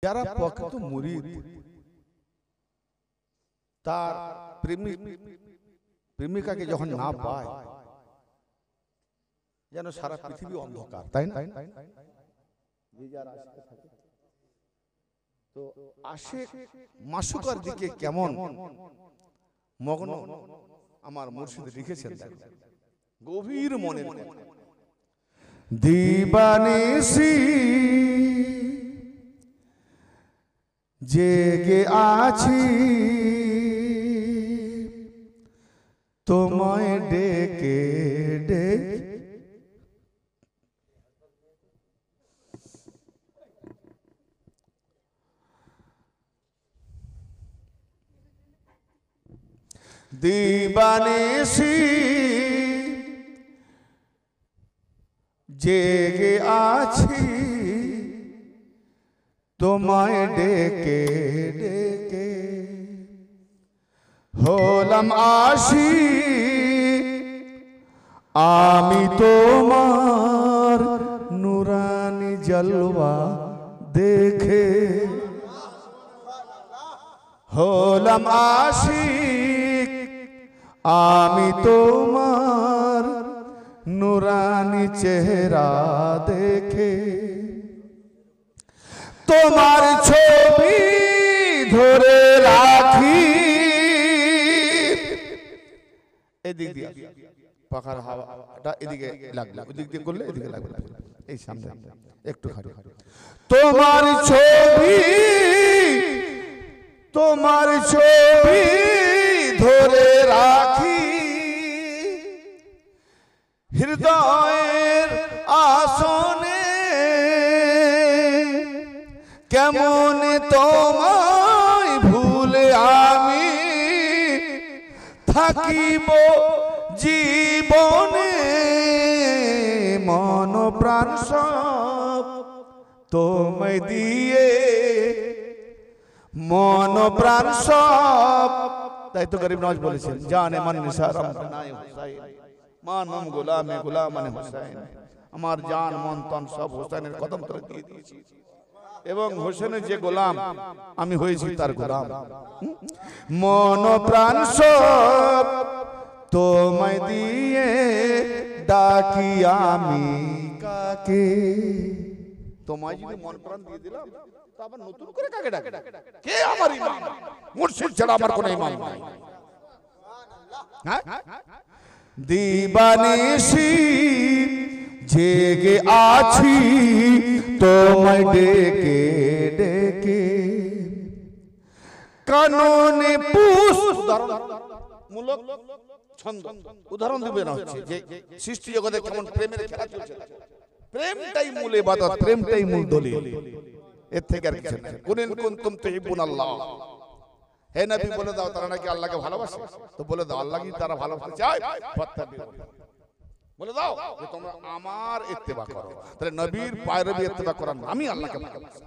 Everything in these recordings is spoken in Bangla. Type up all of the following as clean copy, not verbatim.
যারা প্রকৃত মুরিদ তার প্রেমিক প্রেমিকাকে যখন না পায় যেন সারা পৃথিবী অন্ধকার, তাই না? তো আশিক মাসুকার দিকে কেমন মগ্ন আমার মুর্শিদ লিখেছেন, গভীর মনে দিবানিসি জেগে আছি তোমায় ডেকে ডেকে, দিবানিসি জেগে আছি তোমায় ডেকে ডেকে, হলাম আশিক আমি তোমার নুরানি জলওয়া দেখে, হলাম আশিক আমি তোমার নুরানি চেহারা দেখে, তোমার ছবি ধরে রাখি। এদিক দিয়ে পাখার হাওয়াটা এদিকে লাগলো, ওদিক দিয়ে করলে এদিকে লাগবে, এই সামনে একটু খালি। তোমার ছবি তোমার ছবি ধরে রাখি হৃদয়ের আসনে, কেমন তোমায় ভুলে আমি থাকিব জীবনে, মন প্রাণ সব তোমায় দিয়ে, মন প্রাণ সব। তাই তো গরিব নওয়াজ বলেছেন, জানে মান নিসারাম নাই হুসাইন, মান মম গোলামে গোলামানে হুসাইন, আমার জান মন তন সব হুসাইনের কদম তলে দিয়ে দিয়েছি, এবং হোসেনের যে গোলাম আমি হয়েছি তার গোলাম। মন প্রাণ সব তোমায় দিয়ে ডাকি আমি কাকে, তোমায় যদি মন প্রাণ দিয়ে দিলাম তো আবার নতুন করে কাকে ডাকে? কে আমার ইমাম? মুর্শিদ ছাড়া আমার কোনো ইমাম নাই। দিবানিসি জেগে আছি তোমায় ডেকে ডেকে, কাননে পুষ মূলক ছন্দ উদাহরণ দিবে না, হচ্ছে যে সৃষ্টি জগতে কেমন প্রেমের খেলা চলছে, প্রেমটাই মূল ইবাদত, প্রেমটাই মূল দলিল, এর থেকে আর কিছু না। কুন কুনতুম তুহিব্বুনাল্লাহ, হে নবী বলে দাও তারা নাকি আল্লাহকে ভালোবাসে, তো বলে দাও আল্লাহ কি তারা ভালোবাসতে চায়? বলে দাও যে তোমরা আমার ইত্তেবা করো, তাহলে নবীর পায়রবি ইত্তেবা করার নামই আল্লাহকে ভালোবাসা।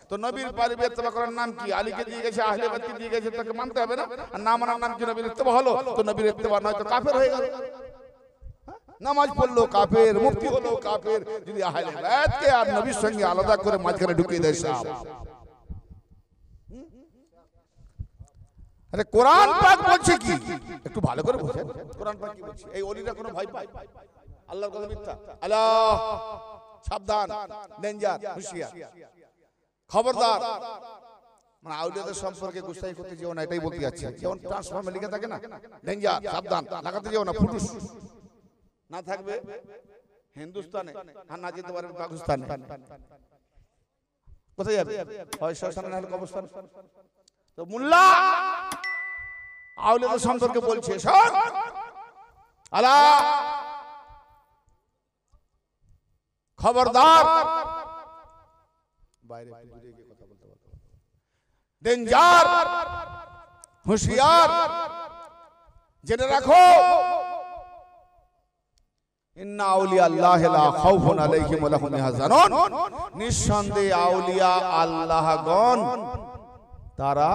তো নবীর পায়রবি ইত্তেবা করার নাম কি? আলীকে দিয়ে গেছে, আহলে বাইতকে দিয়ে গেছে, তাকে মানতে হবে না? আর না মানার নাম কি নবীর ইত্তেবা হলো? তো নবীর ইত্তেবা নয় তো কাফের হয়ে গেল। নামাজ পড়লো কাফের, মুফতি হলো কাফের, যদি আহলে বাইতকে আর নবীর সঙ্গে আলাদা করে মাঝখানে ঢুকিয়ে দেয় সব। আরে কোরআন পাক বলছে কি, একটু ভালো করে বুঝেন কোরআন পাক কি বলছে। এই ওলিরা কোনো ভয় পায়? আল্লাহর কথা মিথ্যা। আল্লাহ সাবধান, ডেঞ্জার, হুঁশিয়ার, খবরদার। মানে আউলিয়াদের সম্পর্কে গুস্তাখি করতে যেও না, এটাই বলতে যাচ্ছে। যেমন ট্রান্সফর্মে লিখে থাকে না, ডেঞ্জার, সাবধান, লাগাতে যেও না। ফুটুস না থাকবে হিন্দুস্তানে আর না যেতে পারবে পাকিস্তানে। কোথায় যাবে? হয় শ্মশানে না হলে কবরস্থানে। তো মোল্লা আউলিয়াদের সম্পর্কে বলছে, শোন আলা খবরদার, বাইরে দূরে গিয়ে কথা বলতে বলতে, ডেঞ্জার, হুঁশিয়ার, জেনে রাখো ইন্না আউলিয়া আল্লাহি লা খাউফুন আলাইহিম ওয়া লাহুম ইয়াহজানুন, নিঃসন্দেহে আউলিয়া আল্লাহগণ তারা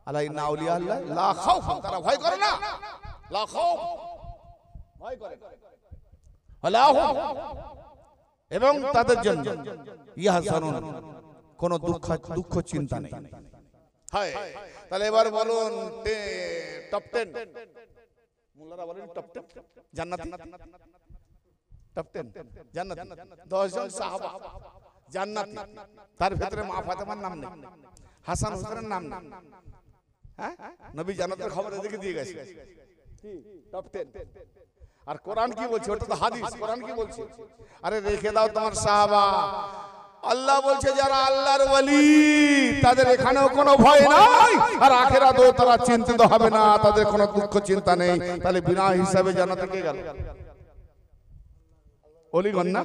আলাইনা আউলিয়া আল্লাহ লা খাউফ, তারা ভয় করে না, লা খাউফ ভয় করে ওয়া লা হুম, এবং তাদের জন্য ইয়াহজানুন কোনো দুঃখ চিন্তা নেই। হ্যাঁ, তাহলে এবার বলুন টপ 10 মোল্লারা বলেন টপ 10 জান্নাতি, টপ 10 জান্নাতি 10 জন সাহাবা জান্নাতি। তার ভিতরে মা ফাতেমার নাম নেই, হাসান হোসেনের নাম নেই। হ্যাঁ, নবী জান্নাতের খবর এদিকে দিয়ে গেছে। কি টপ 10? আর কোরআন কি বলছে? ওটা তো হাদিস। কোরআন কি বলছে? আরে রেখে দাও তোমার সাহাবা। আল্লাহ বলছে যারা আল্লাহর ওয়ালি তাদের এখানেও কোনো ভয় নাই, আর আখিরাতেও তারা চিন্তিত হবে না, তাদের কোনো দুঃখ চিন্তা নেই। তাহলে বিনা হিসাবে জান্নাতে কে গেল? ওলিগণ না?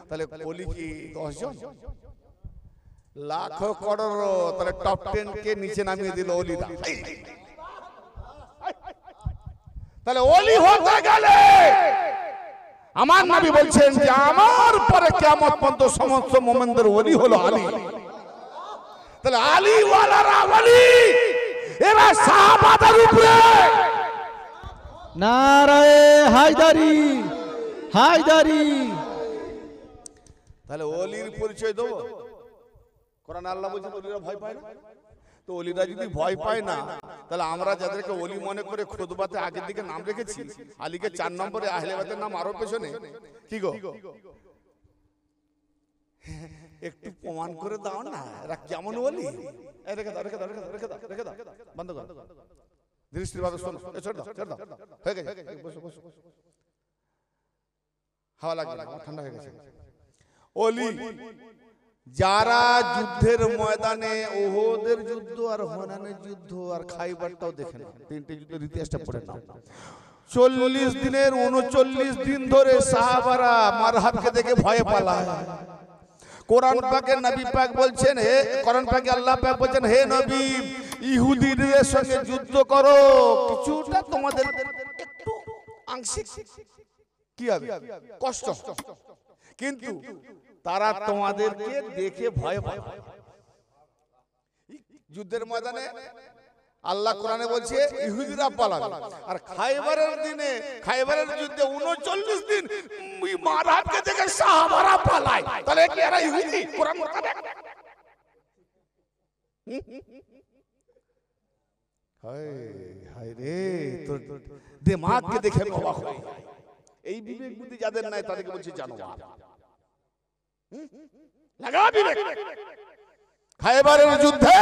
তাহলে ওলি কি 10 জন? লাখো করোড়ো। তাহলে টপ 10 কে নিচে নামিয়ে দিল ওলিরা। তাহলে ওলি হতে গেলে আমার নবী বলছেন যে আমার পরে কিয়ামত পর্যন্ত সমস্ত মুমিনদের ওলি হলো আলী। তাহলে আলী ওয়ালারা ওলি, এরা সাহাবাদের উপরে। নারায়ে হায়দারি, হায়দারি। তাহলে ওলির পরিচয় দেবো। কোরআন আল্লাহ বলছেন ওলিরা ভয় পায় না। তো ওলিরা যদি ভয় পায় না, তাহলে আমরা যাদেরকে ওলি মনে করে খুতবাতে আগের দিকে নাম রেখেছি, আলীকে 4 নম্বরে, আহলে বাইতের নাম আরো পেছনে, কি গো একটু প্রমাণ করে দাও না এরা কেমন ওলি। রেখে দাও, রেখে দাও, রেখে দাও, রেখে দাও, রেখে দাও, বন্ধ করো, দৃষ্টির ভাবে শোনো। ছেড়ে দাও, ছেড়ে দাও, হয়ে গেছে, বসো বসো, হাওয়া লাগবে না, ঠান্ডা হয়ে গেছে। ওলি যারা যুদ্ধের ময়দানে, ওহদের যুদ্ধ আর হুনাইনের যুদ্ধ আর খাইবারটাও দেখেন, 3টে যুদ্ধের ইতিহাসটা পড়ে নাও। 40 দিনের 39 দিন ধরে সাহাবারা মারহাবকে দেখে ভয়ে পালায়। কোরআন পাকে নবী পাক বলছেন, হে কোরআন পাকে আল্লাহ পাক বলছেন, হে নবী ইহুদিদের সঙ্গে যুদ্ধ করো, কিছুটা তোমাদের একটু আংশিক কি হবে কষ্ট, কিন্তু তারা তোমাদেরকে দেখে ভয় পায়। যুদ্ধের ময়দানে আল্লাহ কোরআনে বলছে ইহুদিরা পালাবে, আর খাইবারের দিনে, খাইবারের যুদ্ধে 39 দিন মারহাবকে দেখে সাহাবারা পালায়। তাহলে কি এরা ইহুদি? কোরআন মোতাবেক হায় হায় রে, তোর দিমাগকে দেখে অবাক হয়ে যায়। এই বিবেক বুদ্ধি যাদের নাই তাদেরকে বলছে জানোয়ার। লাগা বিবেক। খাইবারের যুদ্ধে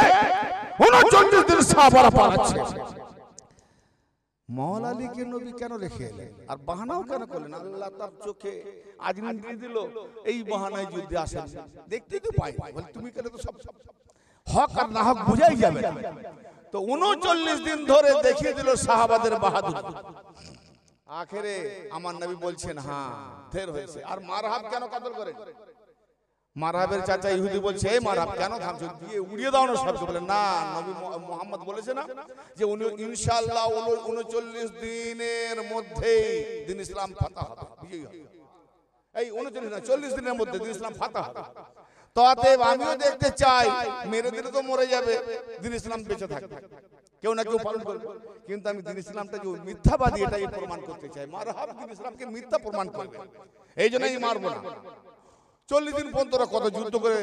39 দিন সাহাবারা পালাচ্ছে। মওলা আলীকে নবী কেন রেখে এলেন আর বাহানাও কেন করলেন? আল্লাহ তার চোখে আজমিন দিয়ে দিল, এই বাহানায় যুদ্ধে আসেন, দেখতেই তো পাই। বলে তুমি কেন, তো সব হক আর না হক বুঝাই যাবে। তো 39 দিন ধরে দেখিয়ে দিল সাহাবাদের বাহাদুর। আখেরে আমার নবী বলছেন হ্যাঁ ঢের হয়েছে। আর মারহাব কেন কতল করে? মারহাবের চাচা ইহুদি বলছে, এই মারহাব কেন থামছো, দিয়ে উড়িয়ে দাও না সবকে। বলে না, নবী মুহাম্মদ বলেছে না যে উনি ইনশাআল্লাহ 39 দিনের মধ্যেই দিন ইসলাম ফাতা হবে, বিজয়ী হবে। এই 39 না 40 দিনের মধ্যে দিন ইসলাম ফাতা হবে। তো অতএব আমিও দেখতে চাই, মেরে দিলে তো মরে যাবে, দিন ইসলাম বেঁচে থাকবে, কেউ না কেউ পালন করবে। কিন্তু আমি দিন ইসলামটা যে মিথ্যাবাদী এটাই প্রমাণ করতে চাই। মারহাব দিন ইসলামকে মিথ্যা প্রমাণ করবে, এই জন্য আমি মারবো না। 40 দিন পর্যন্ত কত যুদ্ধ করে,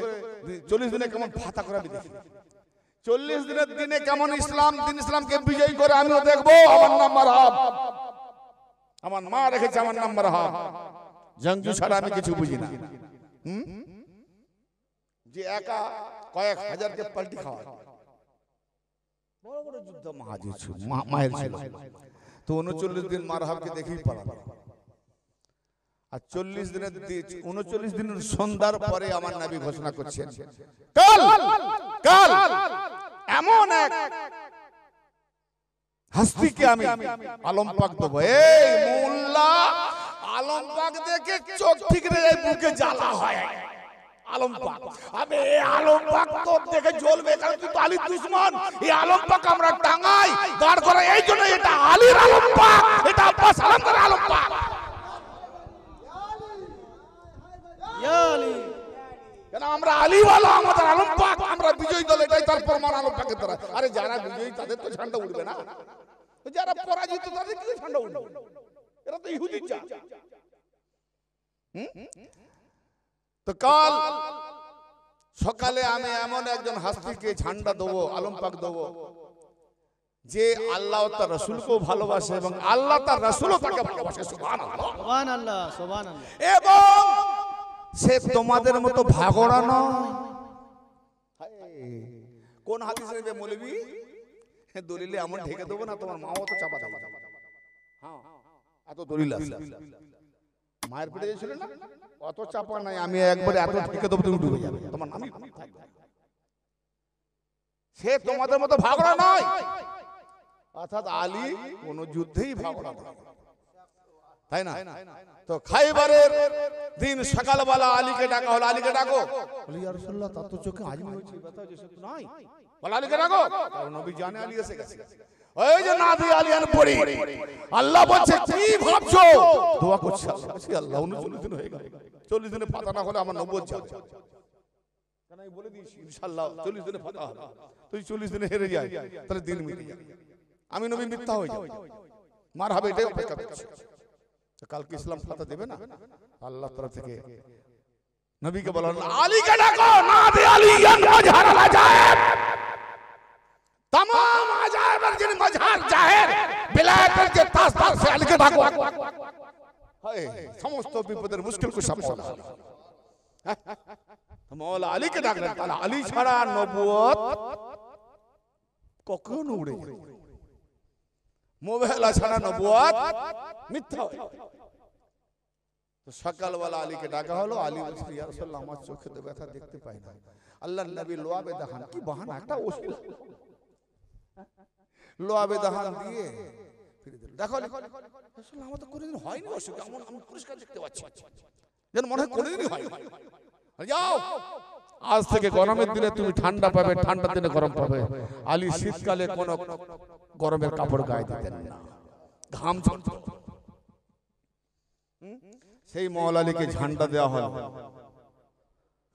40 দিনে কেমন ফাতা করে আমি দেখি। 40 দিনের দিনে কেমন ইসলাম, দিন ইসলামকে বিজয়ী করে আমিও দেখবো। আমার নাম মারহাব, আমার মা রেখেছে আমার নাম মারহাব। জঙ্গি ছাড়া আমি কিছু বুঝি না। যে একা কয়েক হাজারকে পাল্টি খাওয়া, বড় বড় যুদ্ধ মাহাজি ছিল, মায়ের ছিল। তো 39 দিন মারহাবকে দেখেই পালালো। আর 39 দিনের সন্ধ্যার পরে আমার নবী ঘোষণা করছেন, কাল কাল এমন এক হাস্তিকে আমি আলম পাক দেবো। এই মোল্লা, আলম পাক দেখে চোখ ঠিক রে বুকে জ্বালা হয়। আলম পাক, আবে আলম পাক তো দেখে জ্বলবে, কারণ তুই তো আলীর দুশমন। এই আলম পাক আমরা টাঙাই দাঁড় করে, এই জন্য এটা আলীর আলম পাক, এটা আব্বাস আলমগীর আলম পাক। কেন আমরা আলীওয়ালা, আমাদের আলম পাক, আমরা বিজয়ী দল, এটাই তার প্রমাণ আলম পাকের দ্বারা। আরে যারা বিজয়ী তাদের তো ঝান্ডা উঠবে না, যারা পরাজিত তাদের কি ঝান্ডা উঠবে? এরা তো ইহুদি জাত। তো কাল সকালে আমি এমন একজন হাস্তিকে ঝান্ডা দেবো, আলম পাক দেবো, যে আল্লাহ তার রাসূলকেও ভালোবাসে এবং আল্লাহ তার রাসূলও তাকে ভালোবাসে। সুবহানাল্লাহ, সুবহানাল্লাহ, সুবহানাল্লাহ। এবং সে তোমাদের মতো ভাগড়া নয়। কোন হাদিস রে মৌলবি? দলিলে এমন ঢেকে দেবো না, তোমার মাও তো চাপা দেবে। হ্যাঁ, এত দলিল আছে। মায়ের পেটে ছিল না, অত চাপা নাই, আমি একবারে এত ঢেকে দেবো তুমি ডুবে যাবে, তোমার নামই থাকবে। সে তোমাদের মতো ভাগড়া নয়, অর্থাৎ আলী কোন যুদ্ধেই ভাগড়া নয়, তাই না? তো খাইবারের দিন সকালবেলা আলীকে ডাকা হলো, আলীকে ডাকো। বলি ইয়া রাসূলুল্লাহ, তার তো চোখে আজমি হচ্ছে, ব্যথা হচ্ছে, সব নাই। বলে আলীকে ডাকো, কারণ নবী জানে আলী এসে গেছে। ওই যে নাদি আলিয়ান পড়ি, আল্লাহ বলছে কি ভাবছো? দোয়া করছে আল্লাহ 39 দিন হয়ে গেল, 40 দিনে ফাতা না হলে আমার নবুয়ত যাবে। কেন আমি বলে দিয়েছি ইনশাআল্লাহ 40 দিনে ফাতা হবে। তুই 40 দিনে হেরে যায়, তাহলে দিন মিটে যাবে, আমি নবী মিথ্যা হয়ে যাব। মারহাবা, এটাই অপেক্ষা করছে। কালকে ইসলাম ফাতা দেবে না, আল্লাহ তরফ থেকে নবীকে বললেন আলীকে ডাকো, নাদি আলিয়ান মাজহার আল আজায়েব, तमाम अजायब जिन मजहर जाहिर बिलायतेर जे ताजदार से आलीके डाको। हाय, समस्त विपদের মুশকিল को सब मौला मौला আলীকে ডাকলেন। তাহলে আলী ছাড়া নবুয়ত কখনো উড়ে যাবে, মোবাইল ছাড়া নবুয়ত মিথ্যা হয়। তো সকালবেলা আলীকে ডাকা হলো। আলী বলছে ইয়া রাসূলুল্লাহ, আমার চোখে তো ব্যথা, দেখতে পাই না। আল্লাহর নবী লোয়াবে দেখান, কি বাহানা, একটা ওসিলা লোয়াবে দাহান দিয়ে ফিরে দিল। দেখো আসলে আমার তো কোনোদিন হয়নি অসুখ, এমন আমি পরিষ্কার দেখতে পাচ্ছি, যেন মনে হয় কোনোদিনই হয়নি। যাও, আজ থেকে গরমের দিনে তুমি ঠান্ডা পাবে, ঠান্ডার দিনে গরম পাবে। আলী শীতকালে কোন গরমের কাপড় গায়ে দিতেন না, ঘাম ঝরত। সেই মওলা আলীকে ঝান্ডা দেওয়া হলো,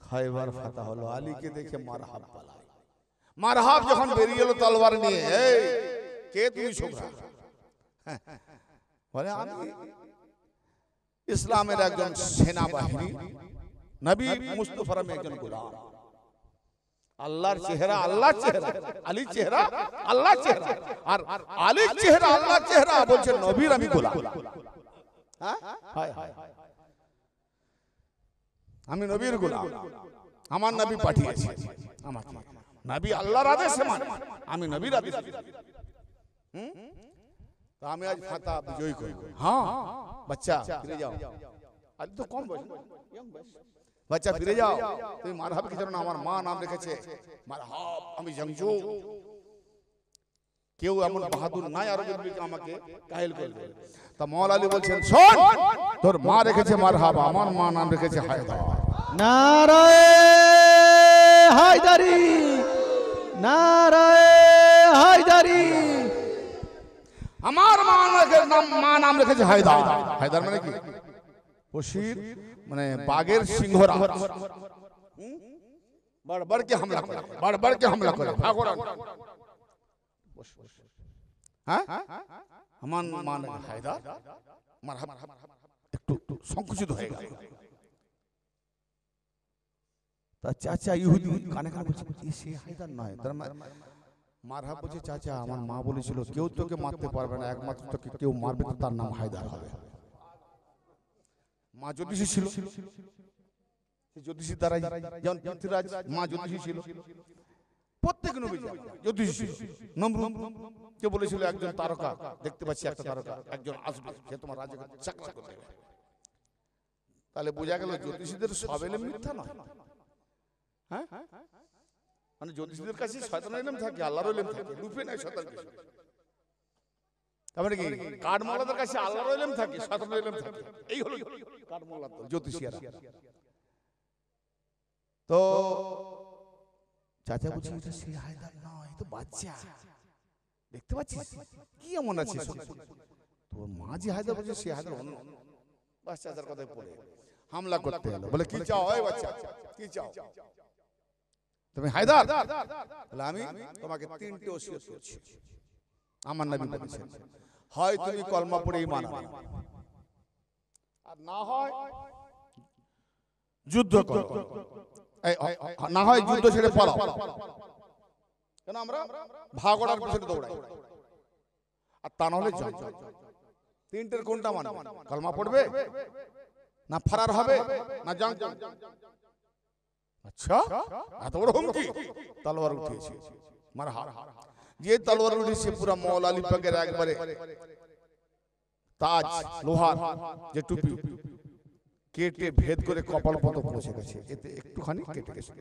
খাইবার ফাতা হলো। আলীকে দেখে মারহাব বলা, মারহাব যখন বেরিয়ে এলো তলোয়ার নিয়ে, এই কে তুমি? শোভা বলে আমি ইসলামের একজন সেনাবাহিনী, নবী মুস্তাফার আমি একজন গোলাম। আল্লাহর চেহারা আল্লাহর চেহারা, আলীর চেহারা আল্লাহর চেহারা, আর আলীর চেহারা আল্লাহর চেহারা, বলছেন নবীর আমি গোলাম। হ্যাঁ, আমি নবীর গোলাম, আমার নবী পাঠিয়েছে আমাকে। নবী আল্লাহর আদেশে মানে, আমি নবীর আদেশে। তো আমি আজ ফাতা বিজয় করব। হ্যাঁ বাচ্চা ফিরে যাও, আজ তো কম বয়স, বাচ্চা ফিরে যাও। তুমি মারহাব কি জানো না? আমার মা নাম রেখেছে মারহাব, আমি জংজু। কেউ এমন বাহাদুর নাই আরবের দিকে আমাকে কাহিল করবে। তা মওলা আলী বলছেন শোন, তোর মা রেখেছে মারহাব, আমার মা নাম রেখেছে হায়দার। নারায়ে হায়দারি, নারায়ে হায়দারি। আমার মা নাম রেখেছে হায়দার। হায়দার মানে কি? বশির, মানে বাঘের সিংহরা বারবারকে হামলা করে, বারবারকে হামলা করে, ভাগড়া। হ্যাঁ, আমার মা নাম হায়দার। মারহাবা, একটু সংকুচিত হয়ে গেল। তা চাচা ইহুদি কানে কানে বলছে সে হায়দার নয়। তার মারহাব বলছে চাচা, আমার মা বলেছিল কেউ তোকে মারতে পারবে না, একমাত্র তোকে কেউ মারবে তো তার নাম হায়দার হবে। মা জ্যোতিষী ছিল, জ্যোতিষীর দ্বারা যেমন পৃথ্বীরাজ মা জ্যোতিষী ছিল, প্রত্যেক নবী জ্যোতিষী। নমরুদ কে বলেছিল একজন তারকা দেখতে পাচ্ছি, একটা তারকা একজন আসবে, সে তোমার রাজ্যকে চাকমা করে দেবে। তাহলে বোঝা গেল জ্যোতিষীদের সব এলেম মিথ্যা নয়। হ্যাঁ, মানে জ্যোতিষীদের কাছে শয়তানের ইলম থাকে, আল্লাহর ইলম থাকে, রূপে নাই শয়তান কিছু। তারপরে কি কাঠমোল্লাদের কাছে আল্লাহর ইলম থাকে, শয়তানের ইলম থাকে। এই হলো কাঠমোল্লা জ্যোতিষীরা। তো চাচা বলছে এটা সে হায়দার নয়, তো বাচ্চা দেখতে পাচ্ছিস কি এমন আছে? তোর মা যে হায়দার বলছে সে হায়দার অন্য। বাচ্চা চাচার কথায় পড়ে হামলা করতে এলো। বলে কি চাও? ওই বাচ্চা কি চাও তুমি? হায়দার বলে আমি তোমাকে তিনটে ওসিয়ত করছি, আমার নবী বলেছেন। হয় তুমি কলমা পড়ে ঈমান আনো, আর না হয় যুদ্ধ করো। না হয় যুদ্ধ ছেড়ে পালাও, কেন আমরা ভাগড়ার পিছনে দৌড়াই, আর তা নাহলে যাও। তিনটের কোনটা মানে? কালমা পড়বে না ফারার হবে না জাং? আচ্ছা, এত বড় হুমকি, তলোয়ার উঠিয়েছে মারহার। যে তলোয়ার উঠেছে পুরা মৌলা আলী পাকের একবারে তাজ লোহার যে টুপি কেটে ভেদ করে কপাল পর্যন্ত পৌঁছে গেছে, এতে একটুখানি কেটে গেছে।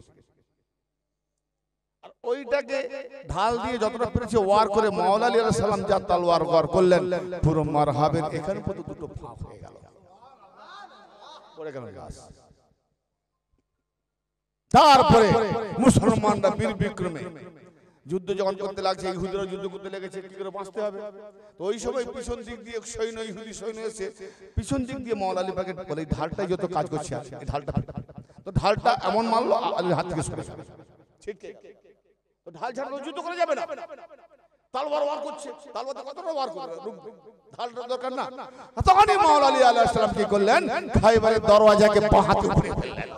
আর ওইটাকে ঢাল দিয়ে যতটা পেরেছে ওয়ার করে মাওলা আলী আলাইহিস সালাম যা তলোয়ার ওয়ার করলেন, পুরো মারহাবের এখানে পর্যন্ত দুটো ফাঁক হয়ে গেল, পড়ে গেল গাছ। তারপরে মুসলমানরা বীর বিক্রমে যুদ্ধ যখন করতে লাগছে, ইহুদিরা যুদ্ধ করতে লেগেছে, কি করে বাঁচতে হবে। তো ওই সময় পিছন দিক দিয়ে সৈন্য, ইহুদি সৈন্য এসে পিছন দিক দিয়ে মাওলা আলী পাকের বলে ঢালটাই যত কাজ করছে, এই ঢালটা, তো ঢালটা এমন মারলো আলীর হাত থেকে সরে গেল। ঠিক, তো ঢাল ছাড়া যুদ্ধ করা যাবে না। তলোয়ার ওয়ার করছে, তলোয়ারটা কতটা ওয়ার করবে, ঢালটা দরকার না। তখনই মাওলা আলী আলাইহিস সালাম কি করলেন, খাইবারের দরওয়াজাকে বাঁ হাতে উপরে ফেললেন।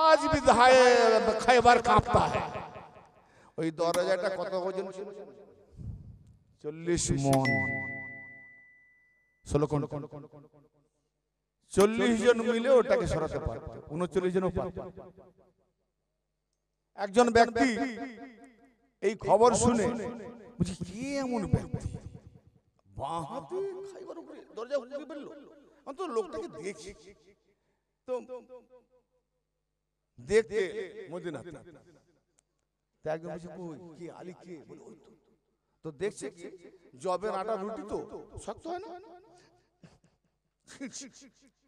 আজ भी খাইবার কাঁপতা है। ওই দরজাটা কত ওজন ছিল? 40 মণ, 16 কোন 40 জন মিলে ওটাকে সরাতে পারত, 39 জনও পারত। একজন ব্যক্তি এই খবর শুনে বুঝি কি এমন ব্যক্তি বাঁ হাতে খাইবার উপরে দরজা খুলে ফেললো, অন্ত লোকটাকে দেখি তো দেখতে মদিনাতে, তো একজন বলছে কই কি আলী কে, বলে ওই তো দেখছে কি জবের আটা রুটি তো শক্ত হয় না,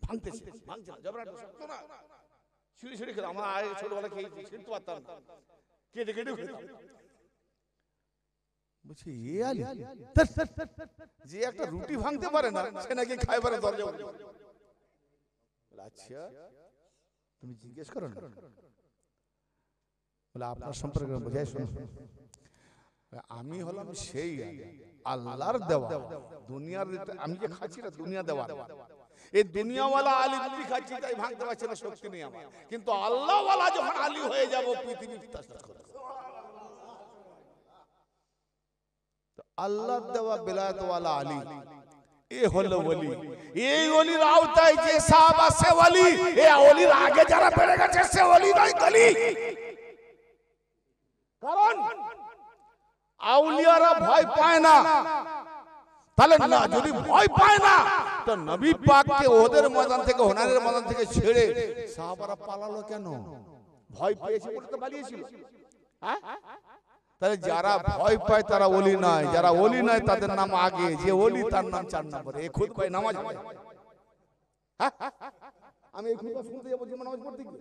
ভাঙতেছে, ভাঙছে না, জবের আটা শক্ত না, ছিঁড়ে ছিঁড়ে খেতাম আমরা আগে ছোটবেলা খেয়েছি, ছিঁড়তে পারতাম না, কেটে কেটে খেতাম। বলছি এ আলী, যে একটা রুটি ভাঙতে পারে না সে নাকি খাইবারের দরজা বলে। আচ্ছা তুমি জিজ্ঞেস করো না, বলে আপনার সম্পর্কে বোঝাই শুনুন, আমি হলাম সেই আল্লাহর দেওয়া দুনিয়ার, আমি যে খাচ্ছি না দুনিয়া দেওয়া, এই দুনিয়াওয়ালা আলী রুটি খাচ্ছি তাই ভাঙতে পারছে না, শক্তি নেই আমার, কিন্তু আল্লাহওয়ালা যখন আলী হয়ে যাব পৃথিবী আল্লাহ দেওয়া বেলায়েতওয়ালা আলী, এ হলো ওলি। এই ওলির আওতায় যে সাহাবা সে ওলি, এ ওলির আগে যারা বেড়ে গেছে সে ওলি নয় গলি। কারণ আউলিয়ারা ভয় পায় না, তাহলে না যদি ভয় পায় না তো নবী পাককে ওদের ময়দান থেকে, হুনাইনের ময়দান থেকে ছেড়ে সাহাবারা পালালো কেন? ভয় পেয়েছে বলে তো পালিয়েছিল। হ্যাঁ, তাহলে যারা ভয় পায় তারা ওলি নয়, যারা ওলি নয় তাদের নাম আগে, যে ওলি তার নাম 4 নম্বরে। এই খুদ পায় নামাজ পড়ে, আমি এই খুদবা শুনতে যাব যে নামাজ পড়তে কি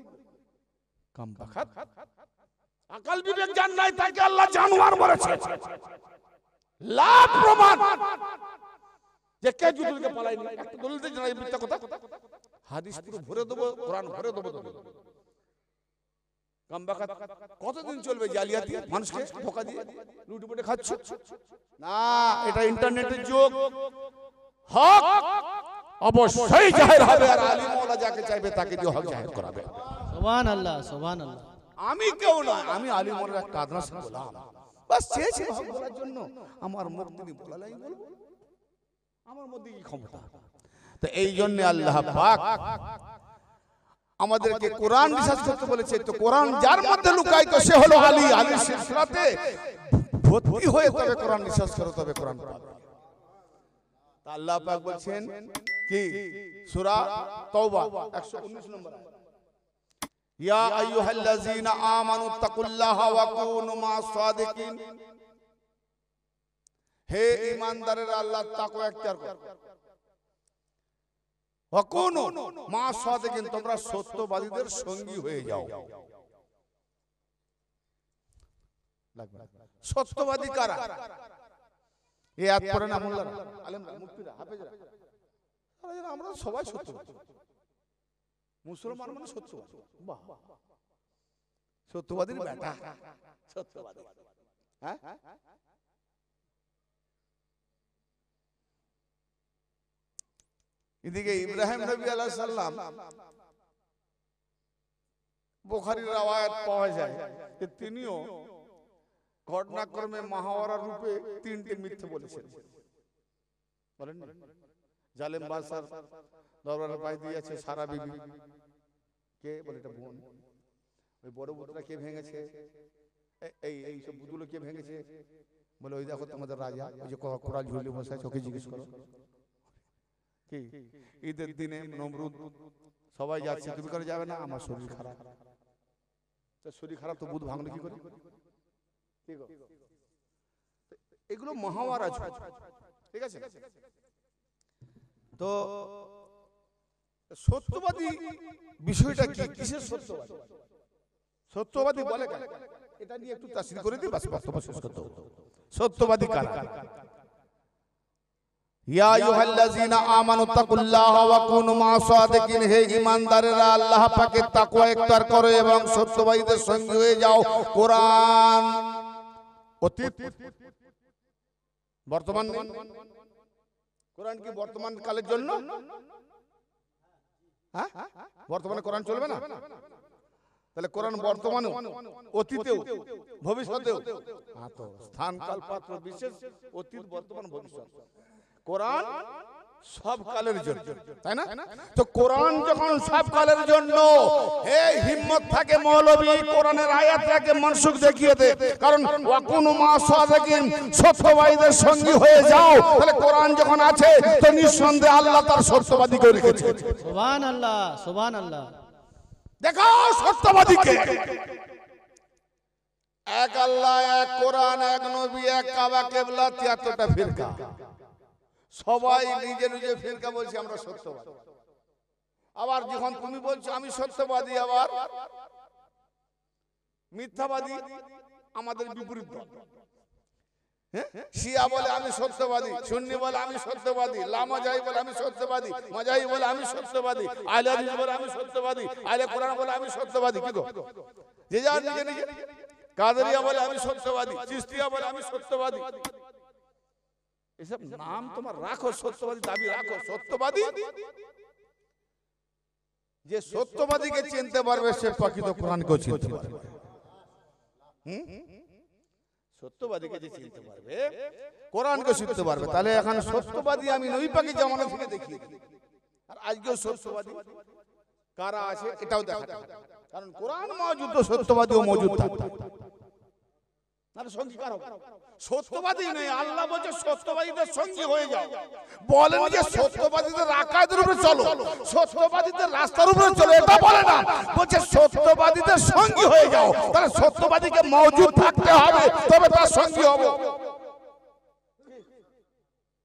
কাম বাখাত, আকল বিবেক জান নাই তাকে আল্লাহ জানোয়ার বলেছে। লাভ প্রমাণ যে কে যুদ্ধকে পালায়নি, একটা দলিলতে জানাই মিথ্যা কথা, হাদিস পুরো ভরে দেবো, কোরআন ভরে দেবো। কতদিন চলবে জালিয়াতি, মানুষকে ধোঁকা দিয়ে লুটে খাচ্ছ না? এটা ইন্টারনেটের যুগ, হক অবশ্যই জাহির হবে, আর আলী মাওলা যাকে চাইবে তাকে দিয়ে হক জাহির করাবে। সুবহানাল্লাহ, সুবহানাল্লাহ। আমি কেউ না, আমি আলী মাওলার একটা আদর্শ গোলাম, বাস চেয়েছি হক বলার জন্য, আমার মুখ তিনি বলালাই বলবো, আমার মধ্যে কি ক্ষমতা। তো এই জন্য আল্লাহ পাক আমাদেরকে কোরআন বিশ্বাস করতে বলেছে। তো কোরআন যার মধ্যে লুকায়িত সে হলো আলী। আলীর সিলসিলাতে ভর্তি হয়ে তবে কোরআন বিশ্বাস করো, তবে কোরআন পাবে। তা আল্লাহ পাক বলছেন কি সূরা তাওবা 119 নম্বর আয়াত, ইয়া আইয়ুহাল্লাযীনা আমানু তাকুল্লাহা ওয়া কুনু মা'আস সাদিকিন, হে ঈমানদারেরা আল্লাহর তাকওয়া ইখতিয়ার করো, তোমরা সত্যবাদীদের সঙ্গী হয়ে যাও। সত্যবাদী কারা? এই আয়াত পড়েন আমুল্লাহ আলেমরা, মুফতিরা, হাফেজরা, আমরা সবাই সত্যবাদী। মুসলমান মানে সত্যবাদী, বাহ, সত্যবাদীর বেটা সত্যবাদী। হ্যাঁ, এদিকে ইব্রাহিম নবী আলাইহিস সালাম বুখারীর রাওয়ায়াত পাওয়া যায় যে তিনিও ঘটনাক্রমে মাহাওয়ারা রূপে তিনটে মিথ্যে বলেছেন। বলেন না, জালেম বাদশার দরবারে পায় দিয়েছে সারা বিবি, কে বলে এটা বোন, ওই বড় বুতটা কে ভেঙেছে, এই সব বুতগুলো কে ভেঙেছে, বলে ওই দেখো তোমাদের রাজা, ওই যে কোরাল ঝুলি বসে আছে, ওকে জিজ্ঞেস করো। কি ঈদের দিনে নমরুদ সবাই যাচ্ছে, তুমি করে যাবে না, আমার শরীর খারাপ। শরীর খারাপ তো বুধ ভাঙলো কি করে? এগুলো মহাওয়ারা, ঠিক আছে। তো সত্যবাদী বিষয়টা কি, কিসের সত্যবাদী? সত্যবাদী বলে কাকে? এটা নিয়ে একটু তাফসীর করে দিই, বাস বক্তব্য শেষ করতে হবে। সত্যবাদী কারা? ইয়া আইয়ুহাল্লাযীনা আমানু তাকুল্লাহা ওয়া কুনু মা'আস সাদিকিন, হে ঈমানদারেরা আল্লাহ পাকের তাকওয়া ইখতিয়ার করো এবং সত্যবাদীদের সঙ্গী হয়ে যাও। কোরআন অতীত বর্তমান, কোরআন কি বর্তমান কালের জন্য? হ্যাঁ, বর্তমানে কোরআন চলবে না? তাহলে কোরআন বর্তমানেও, অতীতেও, ভবিষ্যতেও, তো স্থান কাল পাত্র বিশেষ, অতীত বর্তমান ভবিষ্যৎ, কোরআন সব কালের জন্য, তাই না? তো কোরআন যখন সব কালের জন্য, হে হিম্মত থাকে মৌলবী কোরআনের আয়াতটাকে মনসুখ দেখিয়ে দে, কারণ ওয়াকুনু মা'আস সাদিকিন, সত্যবাদীদের সঙ্গী হয়ে যাও। তাহলে কোরআন যখন আছে তো নিঃসন্দেহে আল্লাহ তার সত্যবাদী করে রেখেছে। সুবহানাল্লাহ, সুবহানাল্লাহ। দেখাও সত্যবাদীকে। এক আল্লাহ, এক কোরআন, এক নবী, এক কাবা, কিবলা, ৭৩টা ফিরকা, সবাই নিজে নিজে ফিরকা বলছে আমরা সত্যবাদী। আবার যখন তুমি বলছো আমি সত্যবাদী, আবার মিথ্যাবাদী আমাদের বিপরীত দল। শিয়া বলে আমি সত্যবাদী, সুন্নি বলে আমি সত্যবাদী, লামাজাই বলে আমি সত্যবাদী, মাজাহি বলে আমি সত্যবাদী, আহলে হাদিস বলে আমি সত্যবাদী, আহলে কোরআন বলে আমি সত্যবাদী। কি গো, যে যার নিজে নিজে, কাদেরিয়া বলে আমি সত্যবাদী, চিশতিয়া বলে আমি সত্যবাদী। এসব নাম তোমার রাখো, সত্যবাদী দাবি রাখো। সত্যবাদী যে সত্যবাদীকে চিনতে পারবে সে প্রকৃত কোরআনকেও চিনতে পারবে। সত্যবাদীকে যে চিনতে পারবে কোরআনকে চিনতে পারবে। তাহলে এখন সত্যবাদী আমি নবী পাকের জামানা থেকে দেখি, আর আজকেও সত্যবাদী কারা আছে এটাও দেখাতে হবে, কারণ কোরআন মওজুদ তো সত্যবাদীও মওজুদ থাকবে। সত্যবাদী নেই, আল্লাহ বলছে সত্যবাদীদের সঙ্গী হয়ে যাও। বলেন যে সত্যবাদীদের আকায়েদের উপরে চলো, সত্যবাদীদের রাস্তার উপরে চলো, এটা বলে না, বলছে সত্যবাদীদের সঙ্গী হয়ে যাও। তাহলে সত্যবাদীকে মওজুদ থাকতে হবে, তবে তার সঙ্গী হব।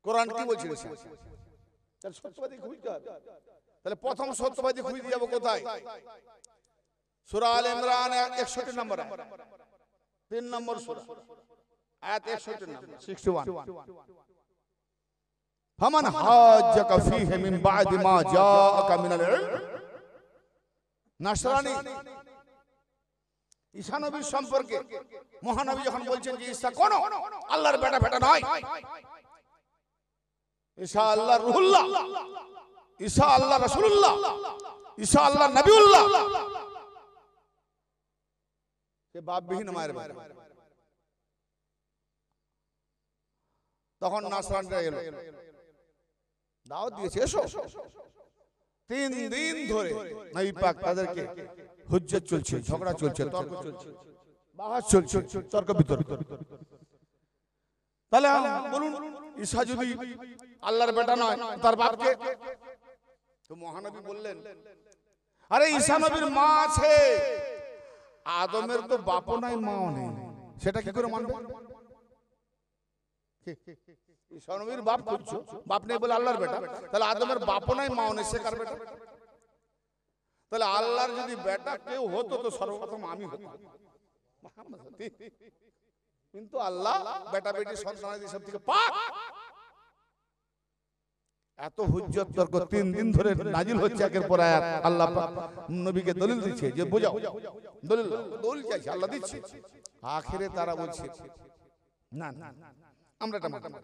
কোরআন কি বলছে? তাহলে সত্যবাদী খুঁজতে হবে। তাহলে প্রথম সত্যবাদী খুঁজতে যাব কোথায়? সূরা আলে ইমরান 61 নম্বর, 3 নম্বর সূরা, আয়াত 61 ফামান হাজ্জাকা ফীহি মিন বা'দি মা জাআকা মিনাল ইলম। নাসরানী ঈসা নবীর সম্পর্কে মহানবী যখন বলছেন যে ঈসা কোন আল্লাহর বেটা নয়, ঈসা আল্লাহর রূহুল্লাহ, ঈসা আল্লাহ রাসূলুল্লাহ, ঈসা আল্লাহ নবিউল্লাহ, সে বাপবিহীন মায়ের বেটা। তখন নাসরানীরা এলো, দাওয়াত দিয়েছে এসো। 3 দিন ধরে নবী পাক তাদেরকে হুজ্জত চলছে, ঝগড়া চলছে, তর্ক চলছে, বাহাস চলছে, তর্ক বিতর্ক। তাহলে বলুন ঈসা যদি আল্লাহর বেটা নয় তার বাপকে? তো মহানবী বললেন আরে ঈসা নবীর মা আছে, আদমের তো বাপও নাই মাও নেই, সেটা কি করে মানবে? ঈসা নবীর বাপ করছো, বাপ নেই বলে আল্লাহর বেটা, তাহলে আদমের বাপও নাই মাও নেই, সে কার বেটা? তাহলে আল্লাহর যদি বেটা কেউ হতো তো সর্বপ্রথম আমি হতাম, কিন্তু আল্লাহ বেটা বেটি সন্তানাদি সব থেকে পাক। এত হুজ্জত তর্ক 3 দিন ধরে নাজিল হচ্ছে একের পর এক। আল্লাহ নবীকে দলিল দিচ্ছে যে বোঝাও, দলিল চাইছে, আল্লাহ দিচ্ছে। আখেরে তারা বলছে না না আমরা এটা মানব না।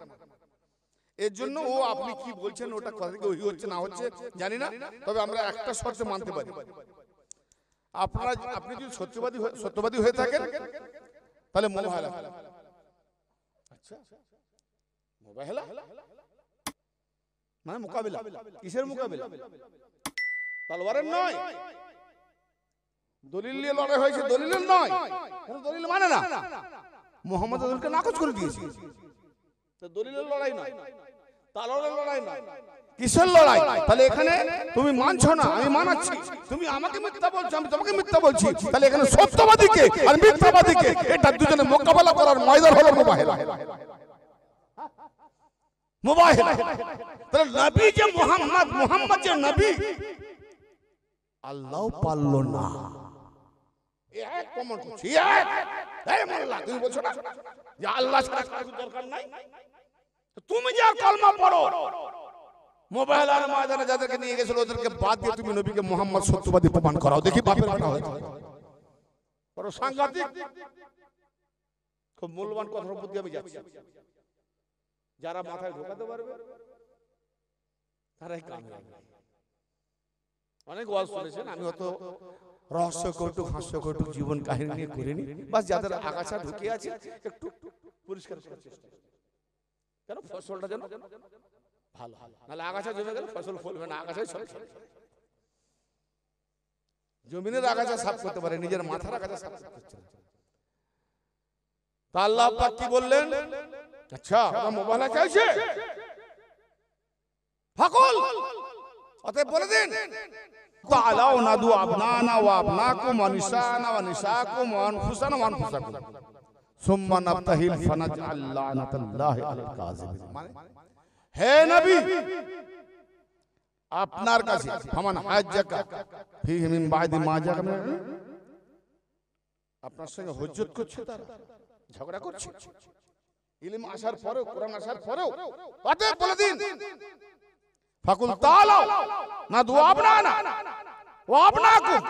এর জন্য ও আপনি কি বলছেন ওটা কথা থেকে ওই হচ্ছে না হচ্ছে জানি না, তবে আমরা একটা শর্তে মানতে পারি, আপনি যদি সত্যবাদী হয়ে থাকেন তাহলে মোবাহেলা, আচ্ছা মোবাহেলা মানে মোকাবিলা, কিসের মোকাবিলা? তলোয়ারের নয়, দলিল নিয়ে লড়াই হয়েছে, দলিলের নয়, দলিল মানে না। মোহাম্মদ রাসূলকে নাকচ করে দিয়েছে, তো দলিলের লড়াই নয়, তলোয়ারের লড়াই নয়, কিসের লড়াই? তাহলে এখানে তুমি মানছো না, আমি মানাচ্ছি, তুমি আমাকে মিথ্যা বলছো, আমি তোমাকে মিথ্যা বলছি, তাহলে এখানে সত্যবাদীকে আর মিথ্যাবাদীকে এটা দুজনে মোকাবেলা করার ময়দান হলো মোবাহেলা। মোবাহেলা তাহলে নবী যে মুহাম্মদ যে নবী, আল্লাহ পারলো না, এক প্রমাণ করছি, এক এই মোল্লা তুমি বলছো না যে আল্লাহ ছাড়া কারো দরকার নাই, তুমি যে কলমা পড়ো মোবাহেলার ময়দানে যাদেরকে নিয়ে গেছিল ওদেরকে বাদ দিয়ে তুমি নবীকে মুহাম্মদ সত্যবাদী প্রমাণ করাও দেখি, বাপের কথা হয়েছে বড় সাংঘাতিক। খুব মূল্যবান কথার প্রতি আমি যাচ্ছি, যারা মাথায় ঢোকাতে পারবে তারাই কামিয়াব। অনেক ওয়াজ শুনেছেন, আমি হয়তো রহস্য কৌতুক হাস্য কৌতুক জীবন কাহিনী নিয়ে করিনি, বাস যাদের আগাছা ঢুকে আছে একটু পরিষ্কার করার চেষ্টা, কেন ফসলটা যেন ভালো, নাহলে আগাছা জমে গেলে ফসল ফলবে না, আগাছাই সব জমিনের আগাছা সাফ করতে পারে, নিজের মাথার আগাছা সাফ করতে পারে। তা আল্লাহ পাক কি বললেন? আচ্ছা ওরা মোবাহেলা চাইছে, ফাকুল অতএব বলে দিন তাআলাউ নাদু আবনানা ওয়া আবনাকুম ওয়া নিসানা ওয়া নিসাকুম ওয়া আনফুসানা ওয়া আনফুসাকুম সুম্মা নাবতাহিল ফানাজআল লানাতাল্লাহি আলাল কাযিবিন। মানে হে নবী আপনার কাছে ফামান হাজ্জাকা ফীহি মিন বাদি মা জাকা, আপনার সঙ্গে হুজ্জত করছে, তারা ঝগড়া করছে, ইলম আসার পরেও, কোরআন আসার পরেও, অতএব বলে দিন ফাকুল তাআলাউ নাদু আবনানা ওয়া আবনাকুম,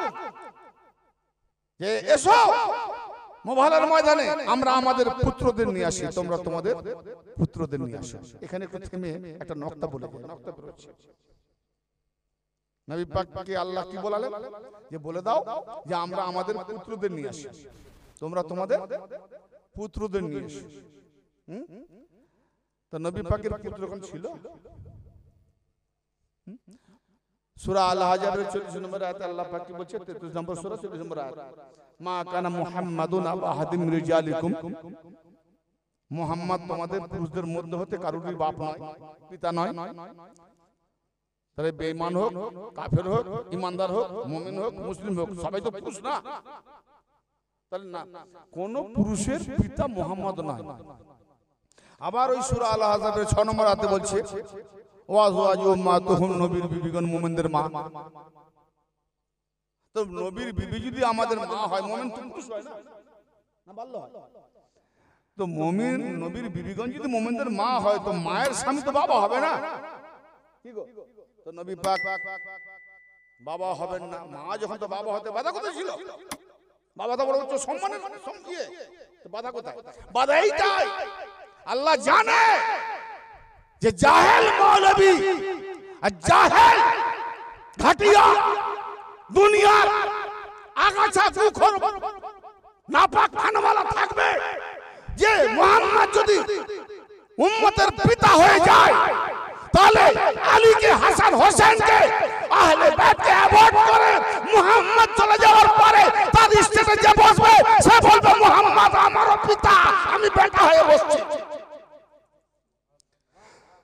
যে এসো মোবাহেলার ময়দানে আমরা আমাদের পুত্রদের নিয়ে আসি, তোমরা তোমাদের পুত্রদের নিয়ে আসো। এখানে একটু থেমে একটা নকতা বলে দিই, নকতা বেরোচ্ছে। নবী পাককে আল্লাহ কি বলালেন? যে বলে দাও যে আমরা আমাদের পুত্রদের নিয়ে আসি, তোমরা তোমাদের পুত্রদের নিয়ে এসো। তো নবী পাকের পুত্র কোন ছিল? সূরা আল হাজারের 40 নম্বর আয়াতে আল্লাহ পাক কি বলছে? 33 নম্বর সূরা 40 নম্বর আয়াত, মা কানা মুহাম্মাদুন আবা আহাদিম মিন রিজালিকুম, মুহাম্মদ তোমাদের পুরুষদের মধ্যে হতে কারোরই বাপ নয়, পিতা নয়। তাহলে বেঈমান হোক, কাফের হোক, ইমানদার হোক, মুমিন হোক, মুসলিম হোক, সবাই তো পুরুষ না। তাহলে না, কোন পুরুষের পিতা মুহাম্মদ নয়। আবার ওই সূরা আল আহজাবের 6 নম্বর আয়াতে বলছে ওয়াজওয়াজু উম্মাতুহুম, নবীর বিবিগণ মুমিনদের মা। তো নবীর বিবি যদি আমাদের মা হয়, মুমিন তো পুরুষ হয় না, না ভালো হয়। তো মুমিন নবীর বিবিগণ যদি মুমিনদের মা হয়, তো মায়ের স্বামী তো বাবা হবে না, কি গো? তো নবী পাক বাবা হবেন না, মা যখন তো বাবা হতে বাধা কোথায় ছিল? বাবা তো বড় উচ্চ সম্মানের সম্মানিয়ে, তো বাধা কোথায়? বাধা এইটাই, আল্লাহ জানে যে জাহেল মৌলবী আর জাহেল ঘাটিয়া দুনিয়ার আগাছা কুখর নাপাক খানওয়ালা থাকবে, যে মুহাম্মদ যদি উম্মতের পিতা হয়ে যায় তাহলে আলীকে, হাসান হোসেনকে, আহলে বাইতকে অ্যাভয়েড করে মুহাম্মদ চলে যাওয়ার পরে তার স্টেজে যে বসবে সে বলবে মুহাম্মদ আমারও পিতা, আমি বেটা হয়ে বসছি।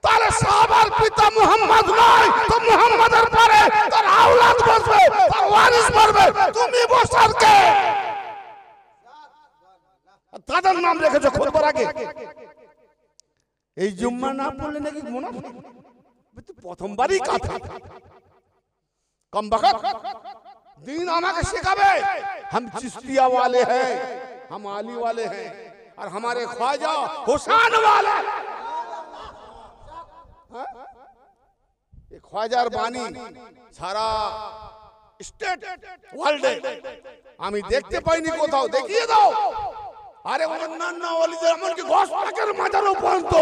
তাহলে সাহাবার পিতা মুহাম্মদ নয়, তো মুহাম্মাদের পরে তার আওলাদ বসবে, তার ওয়ারিস বসবে, তুমি বসার কে? তাদের নাম রেখেছো খুতবার আগে। এই জুম্মা না পড়লে নাকি মুনাফিক, প্রথমবারই কথা কম বখত দিন আমাকে শেখাবে। हम चिश्तिया वाले हैं, हम आली वाले हैं, और हमारे ख्वाजा हुसैन वाले। ख्वाजार बानी सारा स्टेट ওয়ার্ল্ডে আমি দেখতে পাইনি কোথাও, দেখিয়ে দাও। আরে অন্যান্য ওলিদের এমনকি ঘোষ পাকের মাজারও পর্যন্ত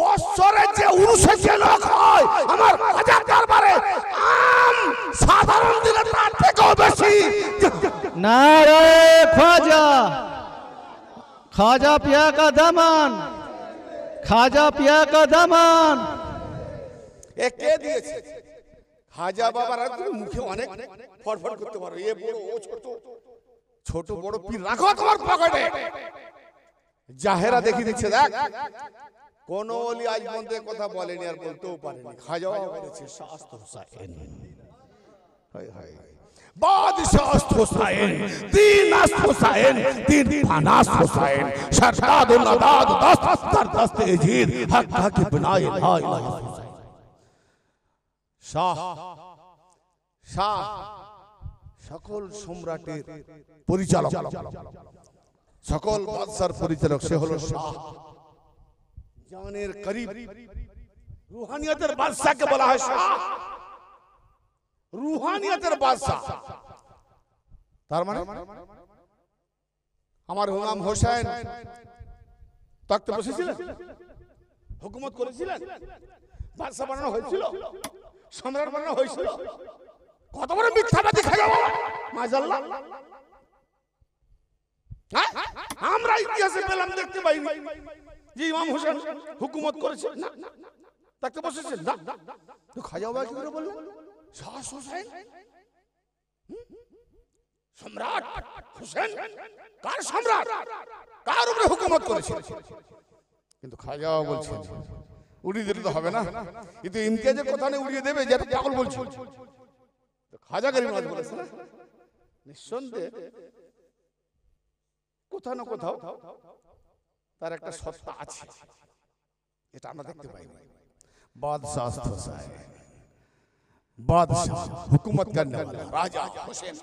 বছরে যে উরুষে যে লোক হয় আমার খাজা দরবারে আম সাধারণ দিনে তার থেকেও বেশি। नारे ख्वाजा, खाजा पिया का दामन, खाजा पिया का दामन। এ কে দিয়েছে? খাজা বাবার। আর তুমি মুখে অনেক ফড়ফড় করতে পারো, এ বড় ও ছোট, ছোট বড় পীর রাখো তোমার পকেটে। জাহেরা দেখিয়ে দিচ্ছে, দেখ কোন ওলি আজ পর্যন্ত কথা বলেনি আর বলতেও পারেনি। খাজাও বলেছে শাস্ত হোসাইন, হায় হায় বাদশাহ হোসাইন, দিন আস্ত হোসাইন, দিন ফানাস হোসাইন, শারদাদুল নাদাদ দস্তার দস্তে জিদ হক হক বনায়ে লা ইলাহা হোসাইন। শাহ শাহ সকল সম্রাটের পরিচালক, সকল বাদশার পরিচালক, সে হলো শাহ। জানের করিব, রুহানিয়তের বাদশাকে বলা হয় শাহ, রুহানিয়তের বাদশা। তার মানে আমার ইমাম হোসেন তখতে বসেছিলেন, হুকুমত করেছিলেন, বাদশা বানানো হয়েছিল, সম্রাট বানানো হয়েছিল। কত বড় মিথ্যাবাদী খাজা বাবা মাশাআল্লাহ। আমরা ইতিহাসে পেলাম, দেখতে পাইনি যে ইমাম হোসেন হুকুমত করেছে, না তখতে বসেছেন, না। তো খাজা বাবা কি করে বলল শাহ হোসেন সম্রাট? হোসেন কার সম্রাট, কার উপরে হুকুমত করেছে? কিন্তু খাজা বাবা বলছেন উড়িয়ে দিলে তো হবে না, কিন্তু ইমতিয়াজের কথা নেই, উড়িয়ে দেবে, যেটা পাগল বলছে। তো খাজা গরিব নওয়াজ বলেছে নিঃসন্দেহে কোথাও না কোথাও তার একটা সত্তা আছে, এটা আমরা দেখতে পাইনি। বাদশাহ হোসেন, বাদশাহ হুকুমত करने वाला রাজা হোসেন।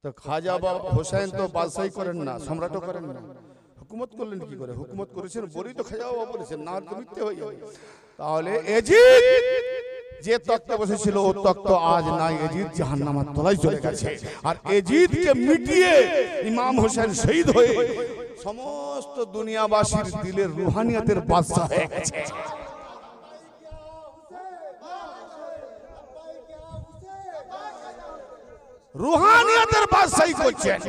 তো খাজা বাবা হোসেন তো বাদশাহী করেন না, সম্রাটও করেন না, হুকুমত করলেন কি করে? হুকুমত করেছেন বলেই তো খাজা বাবা বলেছেন, না তো মিথ্যে হয়ে যাবে। তাহলে এজিদ যে তক্তে বসেছিল ও তক্ত আজ নাই, এজিদ জাহান্নামের তলায় চলে গেছে। আর এজিদকে মিটিয়ে ইমাম হোসেন শহীদ হয়ে সমস্ত দুনিয়াবাসীর দিলের রুহানিয়তের বাদশা হয়ে গেছে। রুহানিয়তের বাদশাহী করছেন,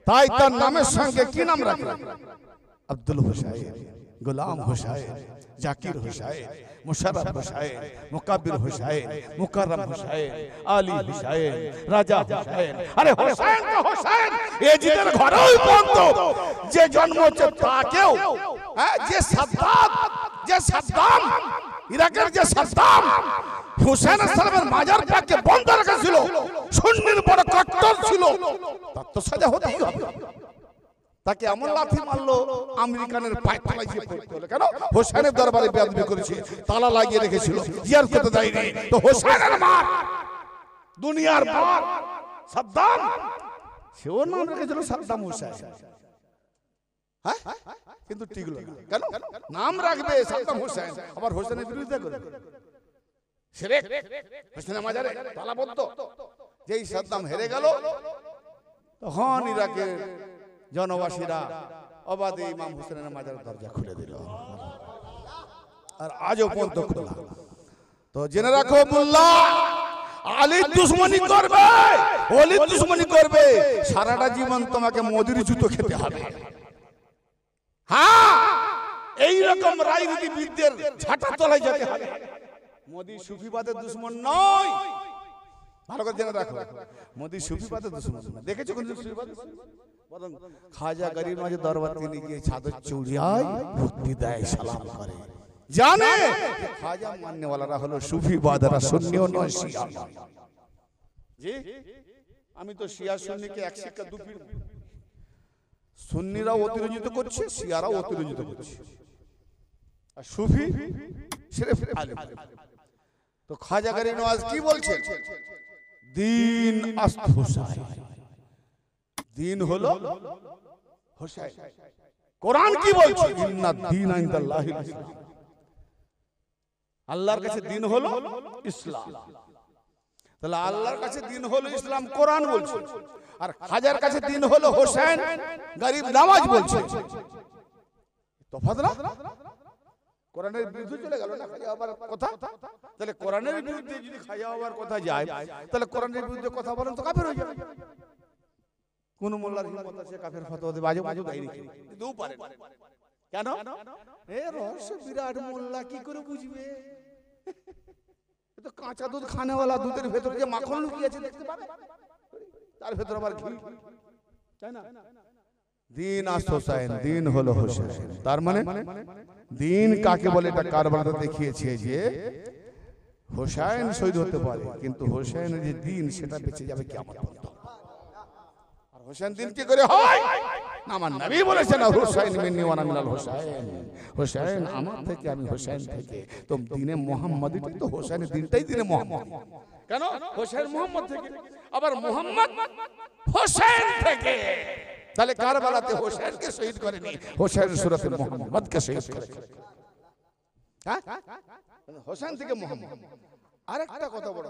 তাই তার নামের সঙ্গে কি নাম রাখলেন? আব্দুল হোসাইন, গোলাম হোসাইন, জাকির হোসাইন, মুশাররফ হোসাইন, মুকাব্বির হোসাইন, মুকাররম হোসাইন, আলী হোসাইন, রাজা হোসাইন। আরে হোসাইন তো হোসাইন, এজিদের ঘরেই বন্ধ। যে জন্ম হচ্ছে তাকেও, যে সাদ্দাত, যে সাদ্দাম, ইরাকের যে সাদ্দাম হুসেন সালামের মাজার পাকে বন্ধ রেখেছিল, সুন্নির বড় কট্টর ছিল, তার তো সাজা হতেই হবে। তাকে এমন লাথি মারলো আমেরিকানের পায়ে তলায় গিয়ে পড়তে হলো। কেন? হোসেনের দরবারে বেয়াদবি করেছে, তালা লাগিয়ে রেখেছিল, জিয়ার করতে দেয়নি। তো হোসেনের মার, দুনিয়ার মার সাদ্দাম, সেও নাম রেখেছিল সাদ্দাম হোসেন। হ্যাঁ, কিন্তু টিকলো না। কেন? নাম রাখবে সাদ্দাম হোসেন, আবার হোসেনের বিরোধিতা করবে। শিরক, হোসেনের মাজারে তালাবদ্ধ। যেই সাদ্দাম হেরে গেল, তখন ইরাকের জনবাসীরা অবাধে ইমাম হোসেনের মাজার দরজা খুলে দিল, আর আজও পর্যন্ত খোলা। তো জেনে রাখো, মোল্লা আলীর দুশমনি করবে, ওলির দুশমনি করবে, সারাটা জীবন তোমাকে মোদির জুতো খেতে হবে। হ্যাঁ, এইরকম রাজনীতিবিদদের ঝাঁটা তলায় যেতে হবে। মোদি সুফিবাদের দুশমন নয়, ভালো করে জেনে রাখো। মোদি সুফিবাদের দুশমন না। দেখেছো কোন সুফিবাদের? বরং খাজা গরিব নওয়াজ দরবার তিনি গিয়ে চাদর চুড়িয়ায় ভক্তি দেয়, সালাম করে। জানে খাজা মাননেওয়ালারা হলো সুফিবাদরা, সুন্নিও নয়, শিয়া। জি, আমি তো শিয়া সুন্নিকে এক শিক্ষা দুপির। সুন্নিরাও অতিরঞ্জিত করছে, শিয়ারাও অতিরঞ্জিত করছে, আর সুফি সির্ফ আলেম। তো খাজা গরিব নওয়াজ কি বলছেন? দিন আস্ত হোসাইন, দিন হলো হোসাইন। কোরআন কি বলছে? ইন্না দীনা ইনদাল্লাহিল ইসলাম, আল্লাহর কাছে দিন হলো ইসলাম। তাহলে আল্লাহর কাছে দিন হলো ইসলাম, কোরআন বলছে, আর খাজার কাছে দিন হলো হোসেন গরিব নওয়াজ বলছে। তফাৎ না? কোরআনের বিরুদ্ধে চলে গেল না খাজা বাবার কথা। তাহলে কোরআনের বিরুদ্ধে যদি খাজা বাবার কথা যায়, তাহলে কোরআনের বিরুদ্ধে কথা বলেন তো কাফের হয়ে যাবে। কোন মোল্লার হিম্মত আছে কাফের ফতোয়া দেবে? আজও গাই রেখে দিতেও পারে। কেন? এ রহস্য বিরাট, মোল্লা কি করে বুঝবে? এ তো কাঁচা দুধ খানেওয়ালা, দুধের ভেতরে যে মাখন লুকিয়ে আছে দেখতে পাবে, তার ভেতর আবার ঘি, তাই না? দিন আস হোসাইন, দিন হলো হোসাইন। তার মানে দিন কাকে বলে এটা কারবালাতে দেখিয়েছে যে হোসাইন শহীদ হতে পারে, কিন্তু হোসাইনের যে দিন সেটা বেঁচে যাবে কিয়ামত পর্যন্ত। আর হোসেন দিন কি করে হয়? না, আমার নবী বলেছেন হোসাইন মিন্নি ওয়া আনা মিনাল হোসাইন, হোসাইন আমার থেকে, আমি হোসাইন থেকে। তো দিনে মুহাম্মাদিটাই তো হোসাইনের দিনটাই দিনে মুহাম্মদ। কেন? হোসাইন মুহাম্মদ থেকে, আবার মুহাম্মদ হোসেন থেকে। তাহলে কারবালাতে হোসেনকে শহীদ করেনি, হোসেন সূরাতে মুহাম্মদকে শহীদ করেছে। হ্যাঁ, হোসেন থেকে মুহাম্মদ। আরেকটা কথা বড়,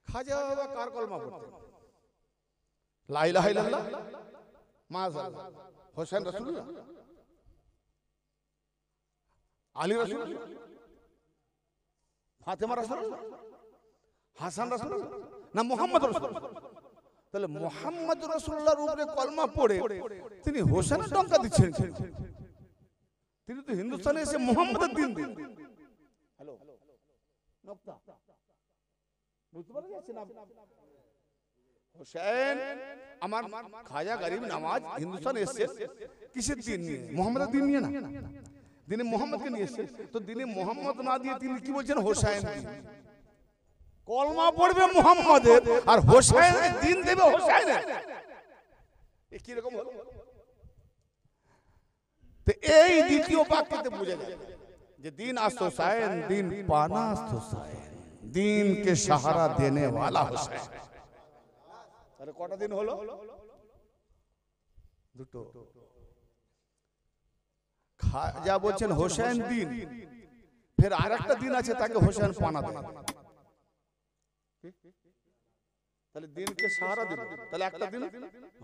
খাজা বাবা কার কলমা পড়তেন? লা ইলাহা ইল্লাল্লাহ মাআযাল্লাহ, হোসেন রাসূলুল্লাহ, আলী রাসূলুল্লাহ, ফাতেমা রাসূলুল্লাহ, হাসান রাসূলুল্লাহ, না মুহাম্মদ রাসূলুল্লাহ? তাহলে মুহাম্মদ রাসূলুল্লাহর উপরে কলমা পড়ে তিনি হোসেনের টঙ্কা দিচ্ছেন। তিনি তো হিন্দুস্তানে এসে মুহাম্মদের দিন দিন। হ্যালো, নকতা বুঝতে পারছেন? হোসেন আমার খাজা গরিব নওয়াজ হিন্দুস্তানে এসে কিসের দিন নিয়ে? মুহাম্মদের দিন নিয়ে না, দিনে মুহাম্মদকে নিয়ে এসে। তো দিনে মুহাম্মদ না দিয়ে তিনি কি বলছেন? হোসেন দিন। কলমা পড়বে মুহাম্মাদের আর হোসেনের দিন দেবে হোসেনের। এ কি রকম হলো? তো এই দ্বিতীয় বাক্যতে বোঝা যায় যে দিন আস্ত হোসেন, দিন পানা আস্ত হোসেন, দিন কে सहारा देने वाला হোসেন। তাহলে কটা দিন হলো? দুটো। খাজা বলছেন হোসেন দিন, ফের আরেকটা দিন আছে তাকে হোসেন পানা দেন। তাহলে দিন কে সাহারা দিল, তাহলে একটা দিন